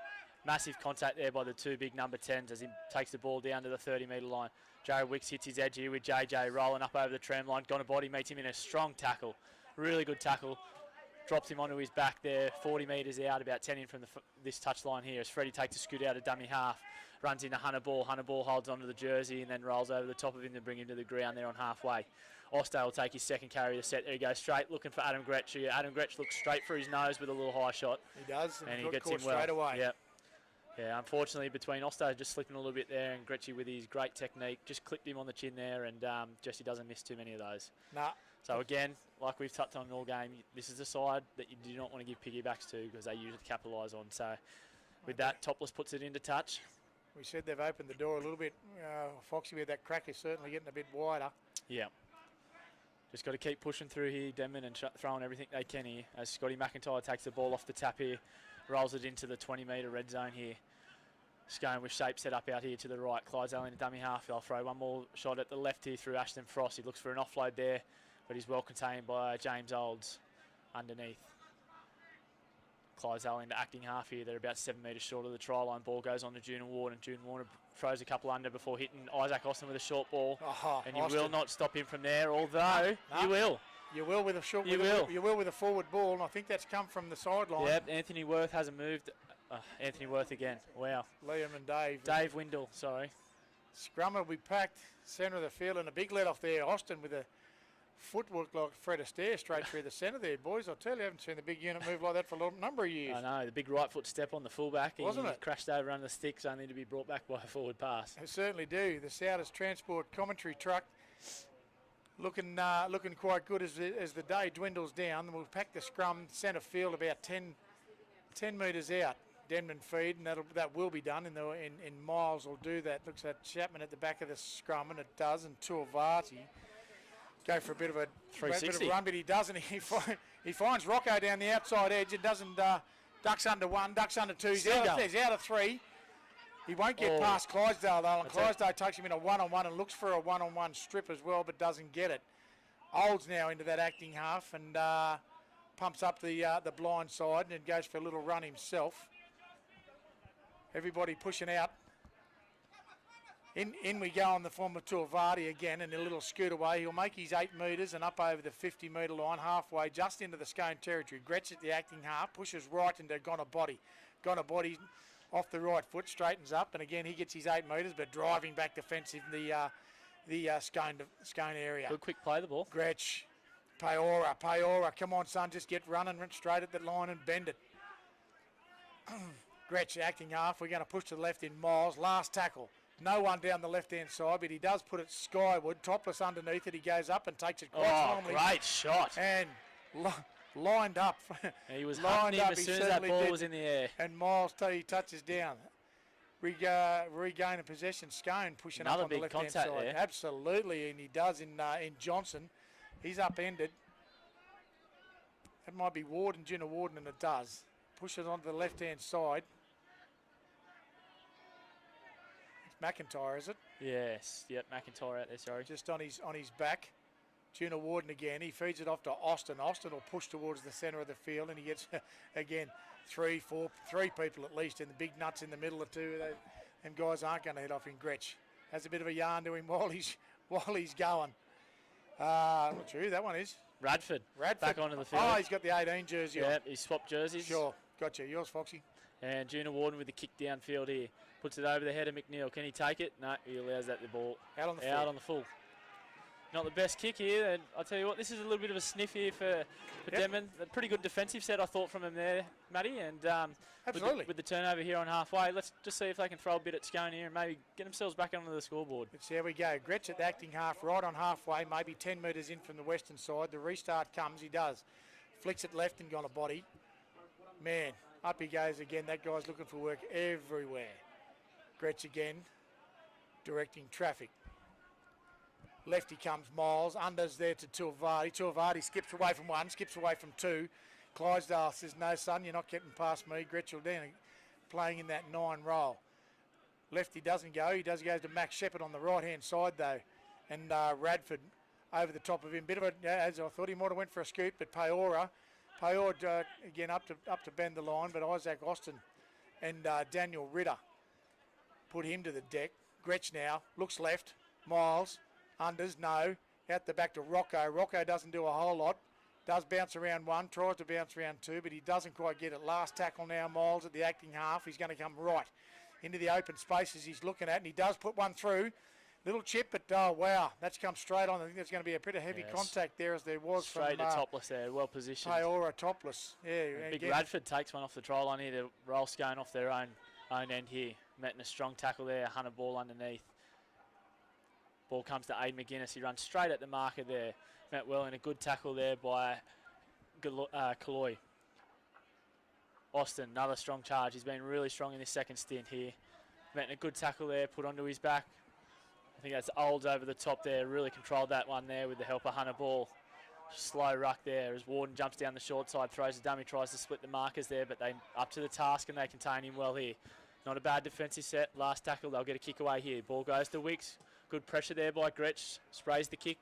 Massive contact there by the two big number 10s as he takes the ball down to the 30-metre line. Jared Wicks hits his edge here with JJ rolling up over the tram line. Gonna body meets him in a strong tackle. Really good tackle. Drops him onto his back there, 40 metres out, about 10 in from this touchline here as Freddie takes a scoot out of dummy half. Runs into Hunter Ball. Hunter Ball holds onto the jersey and then rolls over the top of him to bring him to the ground there on halfway. Osdale will take his second carry of the set. There he goes, straight looking for Adam Gretsch here. Adam Gretsch looks straight for his nose with a little high shot. He does, and he gets him well. Straight away. Yep. Yeah, unfortunately between Osdale just slipping a little bit there and Gretschy with his great technique just clipped him on the chin there, and Jesse doesn't miss too many of those. Nah. So again, like we've touched on all game, this is a side that you do not want to give piggybacks to because they usually capitalise on. So with that, Topless puts it into touch. We said they've opened the door a little bit. Foxy with that crack is certainly getting a bit wider. Yeah. Just got to keep pushing through here, Denman, and throwing everything they can here. As Scotty McIntyre takes the ball off the tap here, rolls it into the 20-metre red zone here. Scone with shape set up out here to the right. Clydesdale in a dummy half. They'll throw one more shot at the left here through Ashton Frost. He looks for an offload there, but he's well contained by James Olds underneath. Clydesdale into acting half here. They're about 7 metres short of the try line. Ball goes on to June Warner, and June Warner throws a couple under before hitting Isaac Austin with a short ball. And you will not stop him from there, although you will. You will with a short. You will with a forward ball, and I think that's come from the sideline. Yep, Anthony Worth hasn't moved. Anthony Worth again. Wow. Liam and Dave. Dave Windle, sorry. Scrum will be packed centre of the field, and a big let off there. Austin with a footwork like Fred Astaire straight through the centre there, boys. I tell you, I haven't seen the big unit move like that for a number of years. I know, the big right foot step on the fullback. Wasn't he it? Crashed over under the sticks, only to be brought back by a forward pass. They certainly do. The Souders Transport commentary truck looking quite good as the day dwindles down. We'll pack the scrum centre field about 10 metres out. Denman feed, and that will be done in Miles will do that. Looks at Chapman at the back of the scrum, and it does, and Tuivasa go for a bit of a 360 run, but he doesn't. He finds Rocco down the outside edge. It doesn't. Ducks under one, ducks under two. He's out of three. He won't get past Clydesdale though, and Clydesdale takes him in a one-on-one and looks for a one-on-one strip as well, but doesn't get it. Olds now into that acting half and pumps up the blind side and goes for a little run himself. Everybody pushing out. In we go on the form of Tuivasa again, and a little scoot away. He'll make his 8 metres and up over the 50-metre line, halfway, just into the Scone territory. Gretsch at the acting half, pushes right into Gonna Body. Gonna Body off the right foot, straightens up, and again he gets his 8 metres, but driving back defensive in the Scone area. Good quick play the ball. Gretsch, Paora, come on son, just get running straight at the line and bend it. Gretsch acting half, we're going to push to the left in Miles, last tackle. No one down the left-hand side, but he does put it skyward. Topless underneath it. He goes up and takes it quite strongly. Great shot. And lined up. He was hunting him as soon as that ball was in the air. And Miles he touches down. Regain a possession. Scone pushing up on the left-hand side. There. Absolutely, and he does in Johnson. He's upended. That might be Warden, Junior Warden, and it does. Pushes onto the left-hand side. McIntyre, is it? Yes. Yep, McIntyre out there, sorry. Just on his back. Junior Warden again. He feeds it off to Austin. Austin will push towards the centre of the field, and he gets, again, three people at least, and the big nuts in the middle of two. Them guys aren't going to head off in Gretsch. Has a bit of a yarn to him while he's going. Not true, that one is. Radford. Back onto the field. Oh, he's got the 18 jersey on. Yep, he swapped jerseys. Sure. Gotcha. Yours, Foxy. And Junior Warden with the kick downfield here. Puts it over the head of McNeil. Can he take it? No, he allows that the ball out on the full. Not the best kick here. And I'll tell you what, this is a little bit of a sniff here for Denman. A pretty good defensive set, I thought, from him there, Matty. And absolutely. With the turnover here on halfway, let's just see if they can throw a bit at Scone here and maybe get themselves back onto the scoreboard. Let's see how we go. Gretsch at the acting half, right on halfway, maybe 10 metres in from the western side. The restart comes. He does. Flicks it left and gone a body. Man, up he goes again. That guy's looking for work everywhere. Gretsch again, directing traffic. Lefty comes Miles, unders there to Tuivasa. Tuivasa skips away from one, skips away from two. Clydesdale says, no son, you're not getting past me. Gretsch will down, playing in that 9 role. Lefty doesn't go, he does go to Max Shepherd on the right-hand side though. And Radford over the top of him. Bit of a, as I thought he might have went for a scoop, but Paora again up to bend the line, but Isaac Austin and Daniel Ritter. Put him to the deck. Gretsch now, looks left. Miles, unders, no. Out the back to Rocco. Rocco doesn't do a whole lot. Does bounce around one, tries to bounce around two, but he doesn't quite get it. Last tackle now, Miles at the acting half. He's going to come right into the open spaces he's looking at, and he does put one through. Little chip, but oh, wow, that's come straight on. I think there's going to be a bit of heavy contact there as there was straight from to topless there, well positioned. Paora topless. Yeah, Big Radford takes one off the try line here to roll Scone off their own end here. Met in a strong tackle there, Hunter ball underneath. Ball comes to Aid McGuinness. He runs straight at the marker there. Met well in a good tackle there by Kaloi. Austin, another strong charge. He's been really strong in this second stint here. Met in a good tackle there, put onto his back. I think that's Olds over the top there. Really controlled that one there with the help of Hunter ball. Slow ruck there as Warden jumps down the short side, throws a dummy, tries to split the markers there, but they up to the task and they contain him well here. Not a bad defensive set. Last tackle, they'll get a kick away here. Ball goes to Wicks. Good pressure there by Gretsch. Sprays the kick.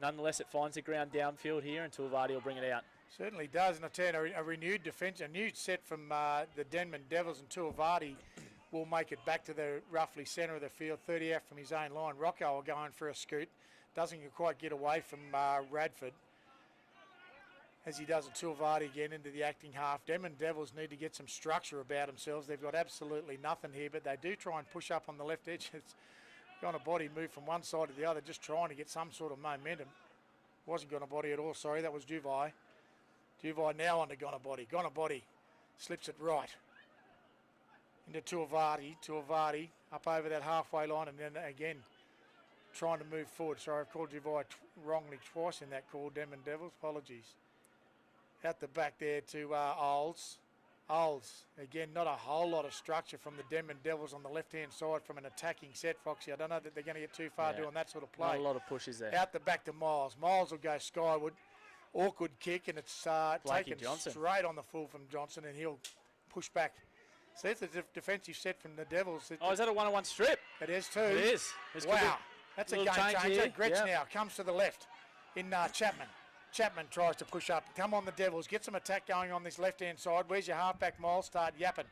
Nonetheless, it finds the ground downfield here and Tuivasa will bring it out. Certainly does, and I tell you, a renewed defence, a new set from the Denman Devils, and Tuivasa will make it back to the roughly centre of the field, 30 out from his own line. Rocco going for a scoot. Doesn't quite get away from Radford. As he does a Tuivasa again into the acting half. Denman Devils need to get some structure about themselves. They've got absolutely nothing here, but they do try and push up on the left edge. It's got a body move from one side to the other, just trying to get some sort of momentum. Wasn't Gonna Body at all, sorry, that was Duvai. Duvai now onto Gonna Body. Gonna Body slips it right into Tuivasa. Tuivasa up over that halfway line, and then again trying to move forward. Sorry, I've called Duvai wrongly twice in that call, Denman Devils. Apologies. Out the back there to Olds. Olds, again, not a whole lot of structure from the Denman Devils on the left-hand side from an attacking set, Foxy. I don't know that they're going to get too far doing that sort of play. Not a lot of pushes there. Out the back to Miles. Miles will go skyward. Awkward kick, and it's taken straight on the full from Johnson, and he'll push back. See, it's a defensive set from the Devils. Is that a one-on-one strip? It is too. It is. Wow. That's a game changer. Gretsch now comes to the left in Chapman. Chapman tries to push up. Come on, the Devils. Get some attack going on this left-hand side. Where's your halfback, Miles? Start yapping.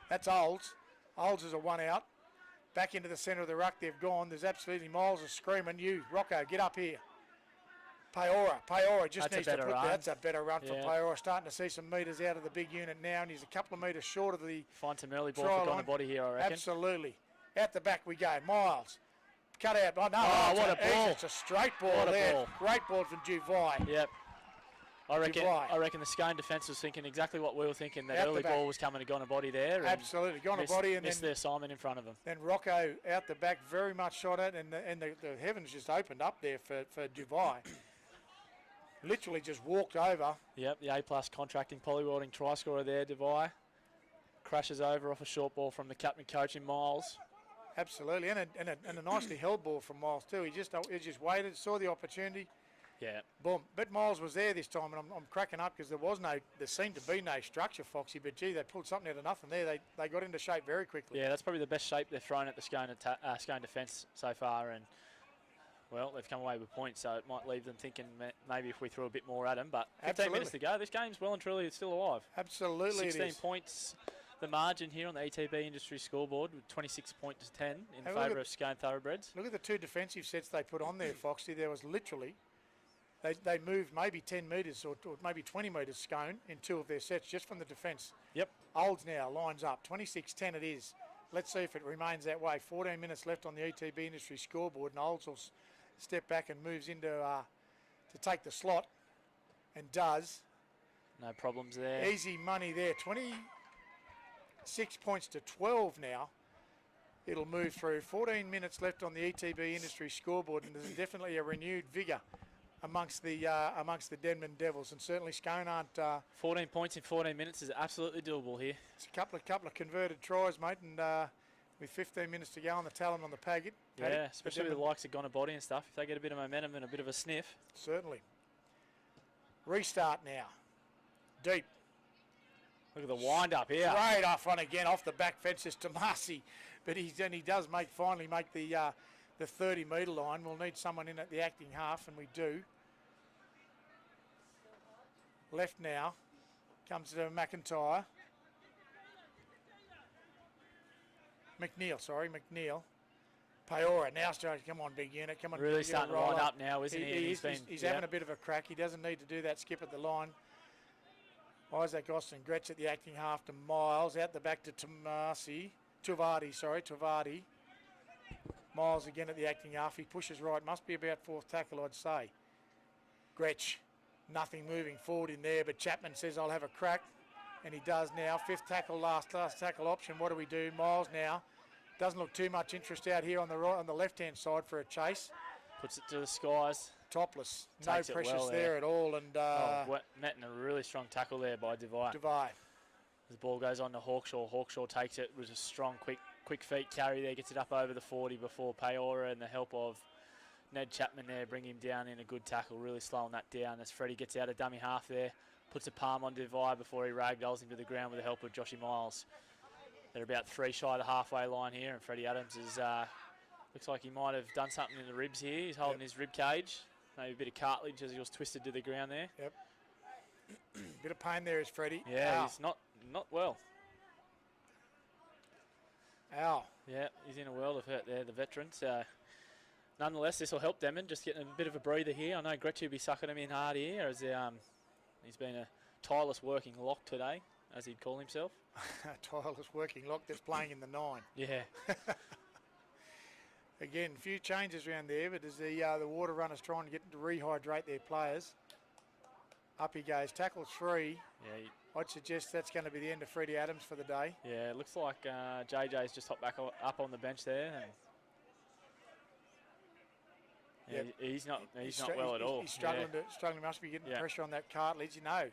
That's Olds. Olds is a one out. Back into the centre of the ruck. They've gone. There's absolutely Miles is screaming. You, Rocco, get up here. Paora just needs to put that. That's a better run for Paora. Starting to see some metres out of the big unit now, and he's a couple of metres short of the find some early ball for Gonna Body here, I reckon. Absolutely. Out the back we go. Miles. Cut out. Oh, no, what a ball. It's a straight ball there. Ball. Great ball from Duvai. Yep. I reckon the Scone defence was thinking exactly what we were thinking, that early ball was coming to Gonna Body there. Absolutely. Gonna Body and missed their assignment in front of them. Then Rocco out the back, very much shot at, and the heavens just opened up there for Duvai. Literally just walked over. Yep, the A-plus contracting polywelding try scorer there, Duvai. Crashes over off a short ball from the captain coach in Miles. Absolutely, and a nicely held ball from Miles too. He just waited, saw the opportunity. Yeah. Boom. But Miles was there this time, and I'm cracking up because there seemed to be no structure, Foxy. But gee, they pulled something out of nothing there. They got into shape very quickly. Yeah, that's probably the best shape they've thrown at the Scone defence so far, and well, they've come away with points, so it might leave them thinking maybe if we threw a bit more at them. But 15 minutes to go. This game's well and truly still alive. Absolutely, 16 points. The margin here on the ETB industry scoreboard with 26 points to 10 in favour of Scone Thoroughbreds. Look at the two defensive sets they put on there, Foxy. There was literally, they moved maybe 10 metres or maybe 20 metres Scone in two of their sets just from the defence. Yep. Olds now lines up. 26-10 it is. Let's see if it remains that way. 14 minutes left on the ETB industry scoreboard, and Olds will step back and moves into to take the slot, and does. No problems there. Easy money there. 26 points to 12 now. It'll move through. 14 minutes left on the ETB industry scoreboard, and there's definitely a renewed vigour amongst the Denman Devils, and certainly Scone aren't. 14 points in 14 minutes is absolutely doable here. It's a couple of converted tries, mate, and with 15 minutes to go on the talent on the packet. Yeah, especially with the likes of Gonna Body and stuff. If they get a bit of momentum and a bit of a sniff. Certainly. Restart now. Deep. Look at the wind up here. Straight off on again, off the back fences to Marcy. But he does finally make the 30-metre line. We'll need someone in at the acting half, and we do. Left now. Comes to McIntyre. McNeil. Peora now starting. Come on, big unit. Come on. Really starting to roll line up now, isn't he? He's having a bit of a crack. He doesn't need to do that skip at the line. Isaac Austin, Gretsch at the acting half to Miles. Out the back to Tavati. Miles again at the acting half. He pushes right. Must be about fourth tackle, I'd say. Gretsch, nothing moving forward in there, but Chapman says, I'll have a crack. And he does now. Fifth tackle, last tackle option. What do we do? Miles now. Doesn't look too much interest out here on the left-hand side for a chase. Puts it to the skies. Topless. Takes no it pressures well there at all. And met in a really strong tackle there by Devine. The ball goes on to Hawkshaw. Hawkshaw takes it with a strong, quick feet carry there. Gets it up over the 40 before Peora, and the help of Ned Chapman there bring him down in a good tackle. Really slowing that down as Freddie gets out of dummy half there. Puts a palm on Devine before he ragdolls him to the ground with the help of Joshy Miles. They're about 3 shy of the halfway line here, and Freddie Adams is looks like he might have done something in the ribs here. He's holding his rib cage. Maybe a bit of cartilage as he was twisted to the ground there. Yep. Bit of pain there is Freddie. Yeah, Ow. he's not well. Ow. Yeah, he's in a world of hurt there, the veteran. So, nonetheless, this will help Denman. Just getting a bit of a breather here. I know Gretsch will be sucking him in hard here as he's been a tireless working lock today, as he'd call himself. Tireless working lock that's playing in the 9. Yeah. Again, a few changes around there, but as the water runners trying to get to rehydrate their players. Up he goes, tackle 3. Yeah. I'd suggest that's going to be the end of Freddie Adams for the day. Yeah, it looks like JJ's just hopped back up on the bench there. And Yep. he's not well at all. He's struggling. Struggling. Must be getting pressure on that cartilage. You know,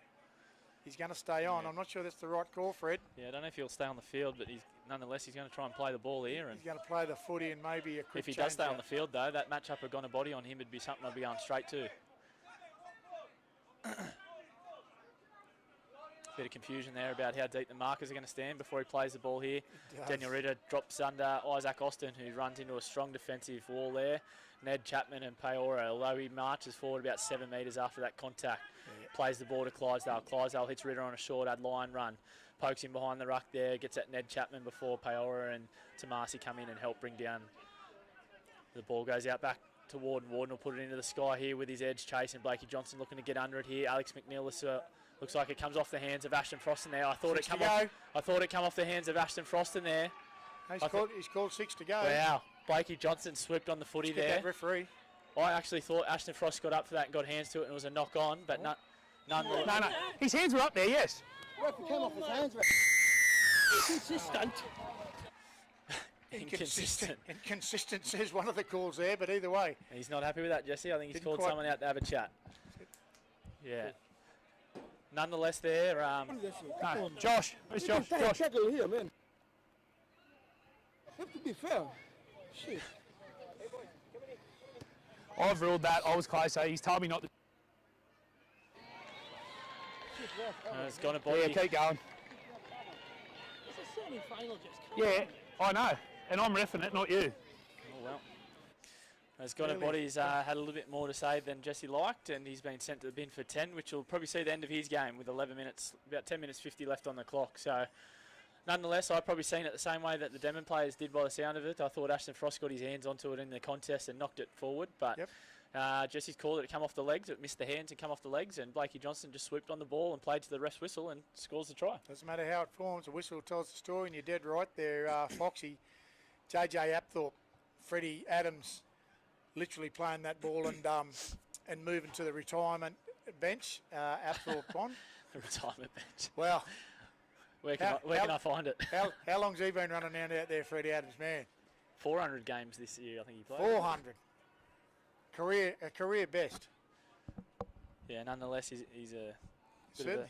he's going to stay on. I'm not sure that's the right call, Fred. Yeah, I don't know if he'll stay on the field, but nonetheless he's going to try and play the ball here. And he's going to play the footy and maybe a quick. If he does stay on the field, though, that matchup of Gonna Body on him would be something I'd be going straight to. Bit of confusion there about how deep the markers are going to stand before he plays the ball here. Daniel Ritter drops under Isaac Austin, who runs into a strong defensive wall there. Ned Chapman and Peora, although he marches forward about 7 metres after that contact, plays the ball to Clydesdale. Clydesdale hits Ritter on a short ad line run, pokes him behind the ruck there, gets at Ned Chapman before Peora and Tomasi come in and help bring down. The ball goes out back to Warden. Warden will put it into the sky here with his edge chasing Blakey Johnson looking to get under it here. Alex McNeil looks like it comes off the hands of Ashton Froston there. I thought it come off the hands of Ashton Froston there. He's called 6 to go. Wow. Blakey Johnson swooped on the footy there. That referee. I actually thought Ashton Frost got up for that and got hands to it and it was a knock on, but none. No. His hands were up there, yes. Referee came off his hands. Inconsistent. Inconsistent says one of the calls there, but either way. He's not happy with that, Jesse. I think he's called someone out to have a chat. Yeah. Nonetheless, there. No, Josh. Where's Josh? Tackle here, man. Have to be fair. Shit. I've ruled that. I was closer. He's told me not to. It's gone to body. Yeah, keep going. It's a semi-final, just. Yeah, I know. And I'm reffing it, not you. Oh, well. As Gonna Body's had a little bit more to say than Jesse liked, and he's been sent to the bin for 10, which will probably see the end of his game with 11 minutes, about 10 minutes 50 left on the clock. So, nonetheless, I've probably seen it the same way that the Denman players did by the sound of it. I thought Ashton Frost got his hands onto it in the contest and knocked it forward, but Jesse's called it come off the legs. It missed the hands and come off the legs, and Blakey Johnson just swooped on the ball and played to the ref's whistle and scores the try. Doesn't matter how it forms, the whistle tells the story, and you're dead right there, Foxy. JJ Apthorpe, Freddie Adams, literally playing that ball and moving to the retirement bench. Apthorpe on. The retirement bench. Well, where can I find it? How long's he been running around out there, Freddie Adams, man? 400 games this year, I think he played. 400. A career best. Yeah, nonetheless, he's a bit Certainly. of a,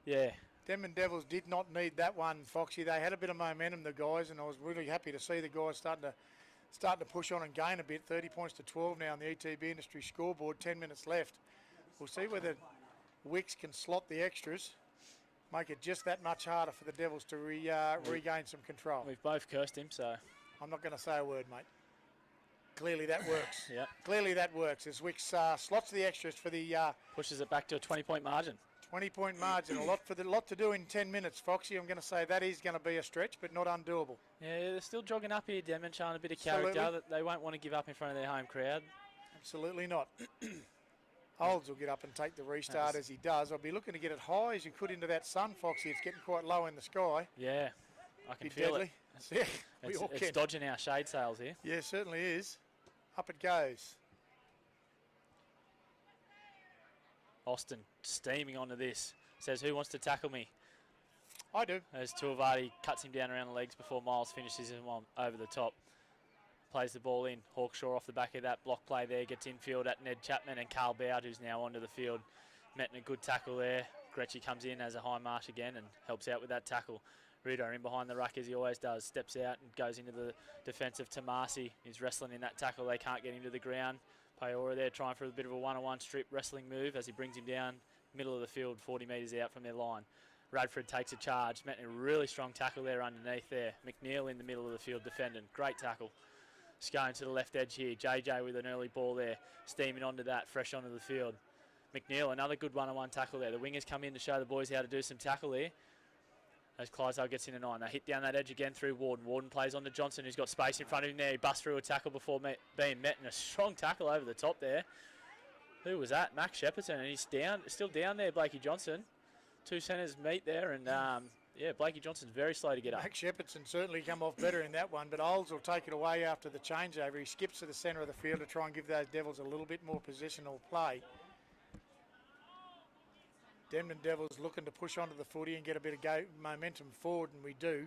yeah. Denman Devils did not need that one, Foxy. They had a bit of momentum, the guys, and I was really happy to see the guys starting to push on and gain a bit. 30 points to 12 now on the ETB industry scoreboard. 10 minutes left. We'll see whether Wicks can slot the extras, make it just that much harder for the Devils to regain some control. We've both cursed him, so I'm not going to say a word, mate. Clearly that works. Yeah. Clearly that works as Wicks slots the extras for the pushes it back to a 20-point margin. 20-point margin, a lot to do in 10 minutes, Foxy. I'm going to say that is going to be a stretch, but not undoable. Yeah, they're still jogging up here, Denman, showing a bit of Absolutely. character. That they won't want to give up in front of their home crowd. Absolutely not. Olds will get up and take the restart as he does. I'll be looking to get it high as you could into that sun, Foxy. It's getting quite low in the sky. Yeah, I can Be feel deadly. it. Yeah, we all It's can. dodging our shade sails here. Yeah, certainly is. Up it goes. Austin steaming onto this. Says, who wants to tackle me? I do. As Tuivasa cuts him down around the legs before Miles finishes him on over the top. Plays the ball in. Hawkshaw off the back of that block play there. Gets infield at Ned Chapman and Carl Bowd, who's now onto the field. Metting a good tackle there. Gretchy comes in as a high marsh again and helps out with that tackle. Rudo in behind the ruck as he always does. Steps out and goes into the defence of Tomasi. He's wrestling in that tackle. They can't get him to the ground. Paora there trying for a bit of a one-on-one strip wrestling move as he brings him down middle of the field, 40 metres out from their line. Radford takes a charge. Met a really strong tackle there underneath there. McNeil in the middle of the field defending. Great tackle. Scone to the left edge here. JJ with an early ball there. Steaming onto that, fresh onto the field. McNeil, another good one-on-one tackle there. The wingers come in to show the boys how to do some tackle there. As Clydesdale gets in a 9. They hit down that edge again through Warden. Warden plays on to Johnson, who's got space in front of him there. He busts through a tackle before being met, and a strong tackle over the top there. Who was that? Max Shepperton, and he's down, still down there, Blakey Johnson. Two centres meet there, and yeah, Blakey Johnson's very slow to get up. Max Shepperton certainly come off better in that one, but Olds will take it away after the changeover. He skips to the centre of the field to try and give those Devils a little bit more positional play. Denman Devils looking to push onto the footy and get a bit of momentum forward, and we do.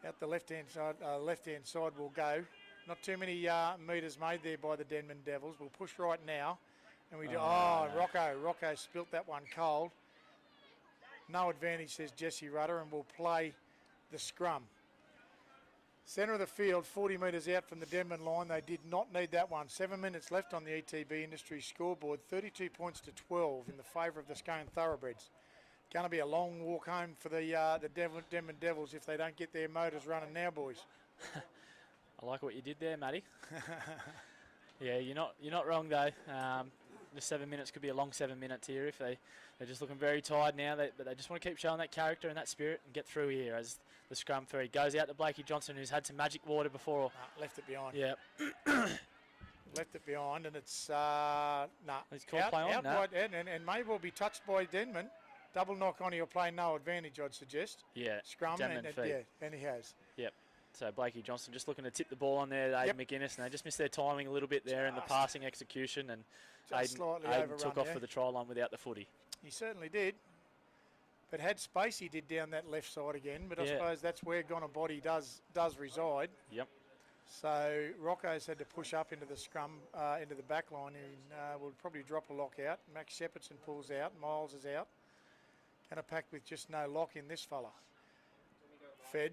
Out the left-hand side we'll go. Not too many metres made there by the Denman Devils. We'll push right now. And we do. Rocco spilt that one cold. No advantage, says Jesse Rudder, and we'll play the scrum. Centre of the field, 40 metres out from the Denman line. They did not need that one. 7 minutes left on the ETB Industries scoreboard. 32 points to 12 in the favour of the Scone Thoroughbreds. Going to be a long walk home for the Denman Devils if they don't get their motors running now, boys. I like what you did there, Matty. Yeah, you're not wrong though. The 7 minutes could be a long 7 minutes here if they're just looking very tired now. But they just want to keep showing that character and that spirit and get through here as the scrum ferry goes out to Blakey Johnson, who's had some magic water before. Left it behind. Yeah. Left it behind, and it's He's called play on. No. And may well be touched by Denman. Double knock on, he'll play no advantage, I'd suggest. Yeah. Scrum Denman feet. yeah, and he has. Yep. So Blakey Johnson just looking to tip the ball on there to Aiden McGuinness, and they just missed their timing a little bit there in the passing execution, and Aiden took off for the try line without the footy. He certainly did. But had space he did down that left side again, but I suppose that's where Gonna Body does reside. Yep. So Rocco's had to push up into the scrum, into the back line, and will probably drop a lock out. Max Shepperton pulls out, Miles is out. Going to pack with just no lock in this fella. Fed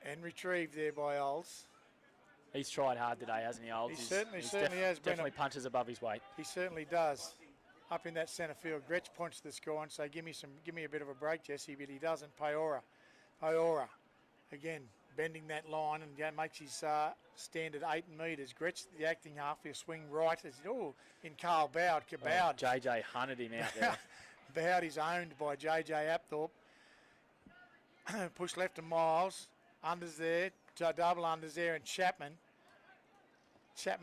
and retrieved there by Olds. He's tried hard today, hasn't he, Olds? He certainly has. Definitely punches above his weight. He certainly does. Up in that centre field, Gretsch points to the score and say, give me a bit of a break, Jesse, but he doesn't. Paora again bending that line and makes his stand at 8 metres. Gretsch, the acting half, he'll swing right as in Carl Bowd. JJ hunted him out there. Bowd is owned by JJ Apthorpe. Push left to Miles. Unders there, double unders there, and Chapman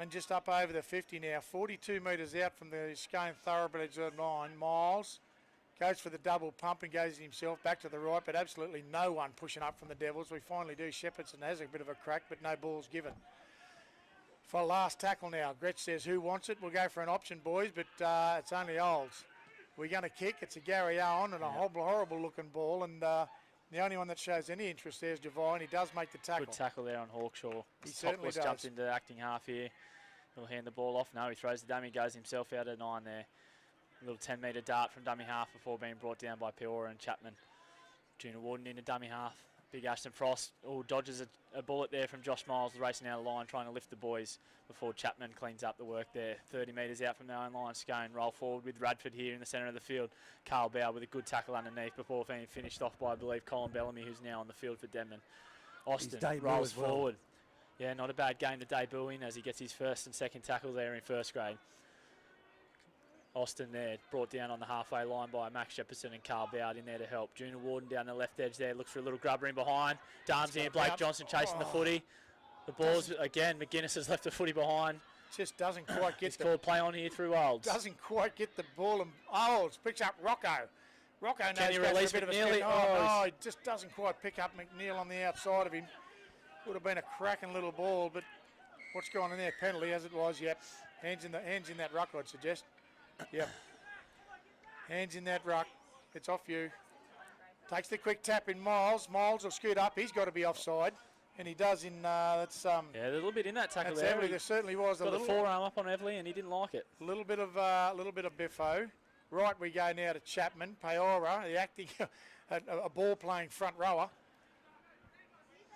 just up over the 50 now, 42 metres out from the Scone Thoroughbreds line. Miles goes for the double pump and goes himself back to the right, but absolutely no one pushing up from the Devils. We finally do. Shepardson has a bit of a crack, but no balls given. For last tackle now, Gretsch says, who wants it? We'll go for an option, boys, but it's only Olds. We're going to kick. It's a Gary Owen and a horrible looking ball, and the only one that shows any interest there is Devine. He does make the tackle. Good tackle there on Hawkshaw. He certainly does. Jumps into acting half here. He'll hand the ball off. No, he throws the dummy, goes himself out of 9 there. A little 10-metre dart from dummy half before being brought down by Peora and Chapman. Junior Warden into dummy half. Big Ashton Frost dodges a bullet there from Josh Miles racing out of line, trying to lift the boys before Chapman cleans up the work there. 30 metres out from their own line. Scone roll forward with Radford here in the centre of the field. Carl Bow with a good tackle underneath before being finished off by, I believe, Colin Bellamy, who's now on the field for Denman. Austin rolls forward. Yeah, not a bad game to debut in as he gets his first and second tackle there in first grade. Austin there, brought down on the halfway line by Max Shepperson and Carl Bowd in there to help. Junior Warden down the left edge there, looks for a little grubber in behind. Darmsy and Blake Johnson chasing the footy. The ball's, again, McGuinness has left the footy behind. Just doesn't quite get It's called play on here through Olds. Doesn't quite get the ball, and Olds picks up Rocco. Rocco knows Can he goes for release a bit of a McNeely? spin. Oh, No, he just doesn't quite pick up McNeil on the outside of him. Would have been a cracking little ball, but what's going on there? Penalty as it was, yep. Hands in that ruck, I'd suggest. Yep. Hands in that ruck. It's off you. Takes the quick tap in Miles. Miles will scoot up. He's got to be offside. And he does in, that's... yeah, a little bit in that tackle that's there. Everly. There certainly was. Got the forearm up on Everly and he didn't like it. A little bit of biffo. Right, we go now to Chapman. Peora, the acting, a ball-playing front rower.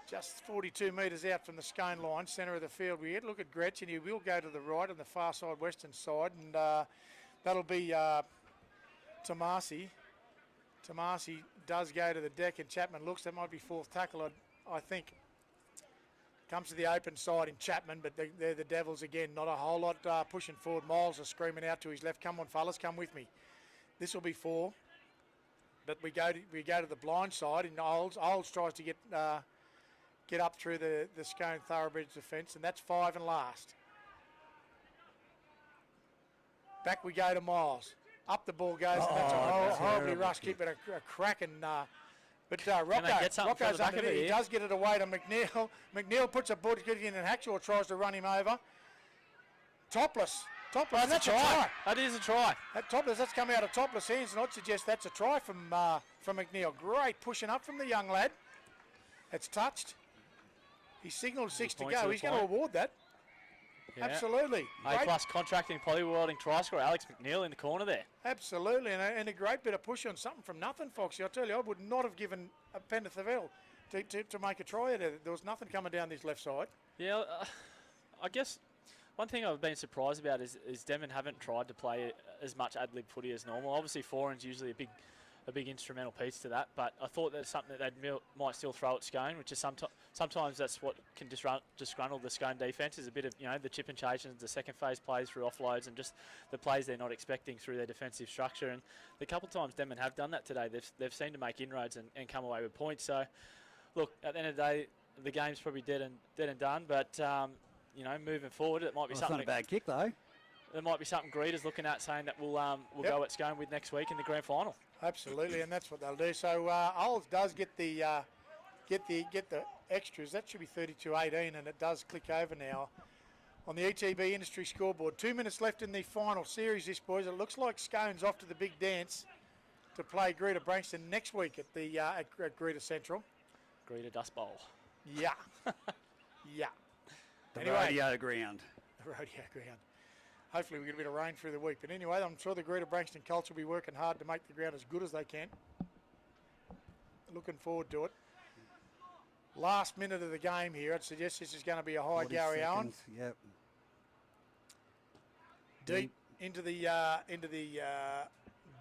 Just 42 metres out from the Scone line, centre of the field. We look at Gretchen. He will go to the right on the far side, western side, and that'll be Tomasi. Tomasi does go to the deck, and Chapman looks. That might be fourth tackle, I think. Comes to the open side in Chapman, but they're the Devils again. Not a whole lot pushing forward. Miles are screaming out to his left. Come on, fellas, come with me. This will be 4. But we go to the blind side, and Olds tries to get up through the Scone Thoroughbridge defence, and that's 5 and last. Back we go to Miles. Up the ball goes, and that's a horribly rushed kick, but a cracking... But Rocco's under it. He does get it away to McNeil. McNeil puts a boot in, and Hackshaw tries to run him over. Topless. And that's a try. That is a try. That's come out of Topless hands, and I'd suggest that's a try from McNeil. Great pushing up from the young lad. It's touched. He signalled 6 to go. He's going to award that. Yeah. Absolutely. A+ contracting polyworlding try scorer Alex McNeil in the corner there. Absolutely, and a great bit of push on something from nothing, Foxy. I tell you, I would not have given a Penrith Havel to make a try out of it. There was nothing coming down this left side. Yeah, I guess one thing I've been surprised about is Denman haven't tried to play as much ad-lib footy as normal. Obviously, foreign's usually a big instrumental piece to that, but I thought that's something that they might still throw at Scone, which is sometimes that's what can disgruntle the Scone defence, is a bit of, the chip and chases, the second phase plays through offloads, and just the plays they're not expecting through their defensive structure. And the couple of times Denman have done that today, they've seemed to make inroads and come away with points. So, look, at the end of the day, the game's probably dead and done, but moving forward, it might be something. It's not a bad kick though. There might be something Greeta's looking at, saying that we'll go at Scone with next week in the grand final. Absolutely, and that's what they'll do. So Olds does get the extras. That should be 32-18, and it does click over now on the ETB industry scoreboard. 2 minutes left in the final series, this boys. It looks like Scone's off to the big dance to play Greeta Brankston next week at the at Greeta Central. Greeta Dust Bowl. Yeah, yeah. The rodeo ground. The rodeo ground. Hopefully we get a bit of rain through the week. But anyway, I'm sure the Greeta Brankston Colts will be working hard to make the ground as good as they can. Looking forward to it. Last minute of the game here. I'd suggest this is going to be a high Gary Owen. Yep. Deep into the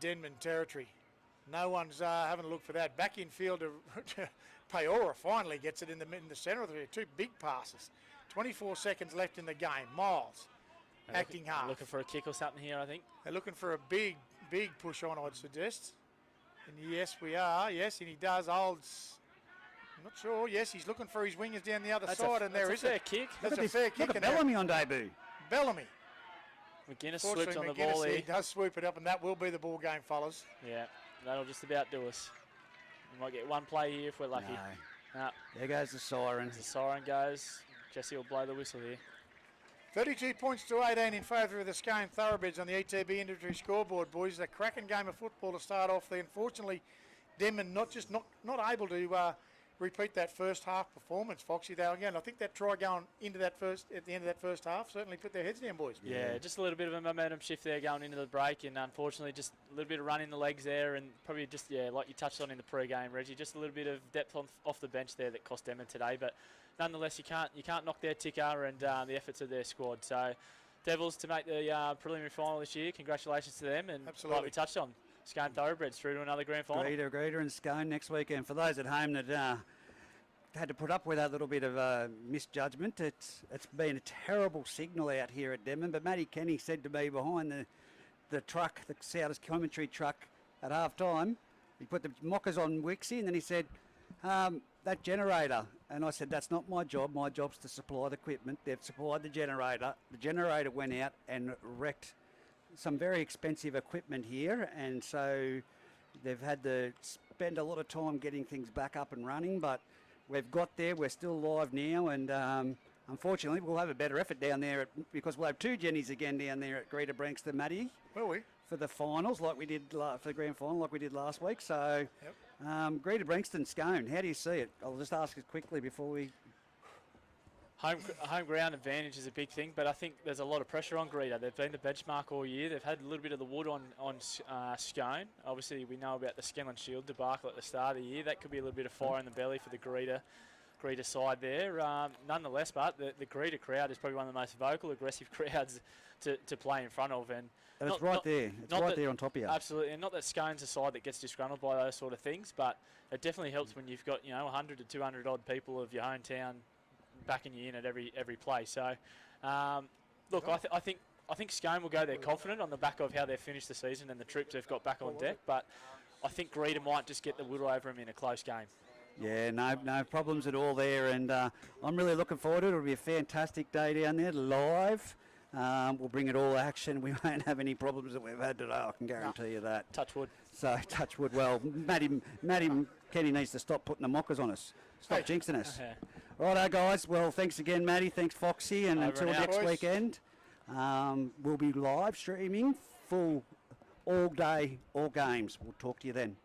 Denman territory. No one's having a look for that. Back in field to Peora finally gets it in the centre of the field. 2 big passes. 24 seconds left in the game. Miles. Acting half. Looking for a kick or something here, I think. They're looking for a big push on, I'd suggest. And yes, we are. Yes, and he does. Olds. I'm not sure. Yes, he's looking for his wingers down the other side, and there is a fair kick. That's a fair kick. Look at Bellamy on debut. Bellamy. McGuinness swoops on the ball here. He does swoop it up, and that will be the ball game, fellas. Yeah, that'll just about do us. We might get one play here if we're lucky. No. There goes the siren. As the siren goes, Jesse will blow the whistle here. 32 points to 18 in favour of the Scone Thoroughbreds on the ETB industry scoreboard, boys. A cracking game of football to start off there. Unfortunately, Denman not able to repeat that first half performance, Foxy. Though again, I think that try going into at the end of that first half certainly put their heads down, boys. Yeah, just a little bit of a momentum shift there going into the break, and unfortunately just a little bit of run in the legs there, and probably just, like you touched on in the pre-game, Reggie, just a little bit of depth off the bench there that cost Denman today. But nonetheless, you can't knock their ticker and the efforts of their squad. So Devils to make the preliminary final this year. Congratulations to them, and absolutely, like we touched on, Scone Thoroughbreds through to another grand final. Greeta and Scone next weekend. For those at home that had to put up with that little bit of misjudgment, it's been a terrible signal out here at Denman. But Matty Kenny said to me behind the truck, the Souders commentary truck, at half time. He put the mockers on Wixie, and then he said, that generator. And I said, that's not my job. My job's to supply the equipment. They've supplied the generator. The generator went out and wrecked some very expensive equipment here, and so they've had to spend a lot of time getting things back up and running, but we've got there. We're still live now, and unfortunately we'll have a better effort down there because we'll have two Jennies again down there at Greta Brankston, Matty. Will we? For the finals, like we did for the grand final, like we did last week. So, Greta Brankston, Scone, how do you see it? I'll just ask it quickly before we... Home ground advantage is a big thing, but I think there's a lot of pressure on Greta. They've been the benchmark all year. They've had a little bit of the wood on Scone. Obviously, we know about the Scanlon Shield debacle at the start of the year. That could be a little bit of fire in the belly for the Greta side there. Nonetheless, but the Greta crowd is probably one of the most vocal, aggressive crowds to play in front of. And it's right there. It's right there on top of you. Absolutely, and not that Scone's a side that gets disgruntled by those sort of things, but it definitely helps when you've got 100 to 200 odd people of your hometown backing you in at every play. So, look, I think Scone will go there confident on the back of how they've finished the season and the troops they've got back on deck. But I think Greta might just get the wood over him in a close game. Yeah, no problems at all there, and I'm really looking forward to it. It'll be a fantastic day down there, live. We'll bring it all action. We won't have any problems that we've had today, I can guarantee you that. Touch wood. So, touch wood. Well, Matty Kenny needs to stop putting the mockers on us. Stop jinxing us. Righto, guys. Well, thanks again, Matty. Thanks, Foxy. And until next weekend, we'll be live streaming full all day, all games. We'll talk to you then.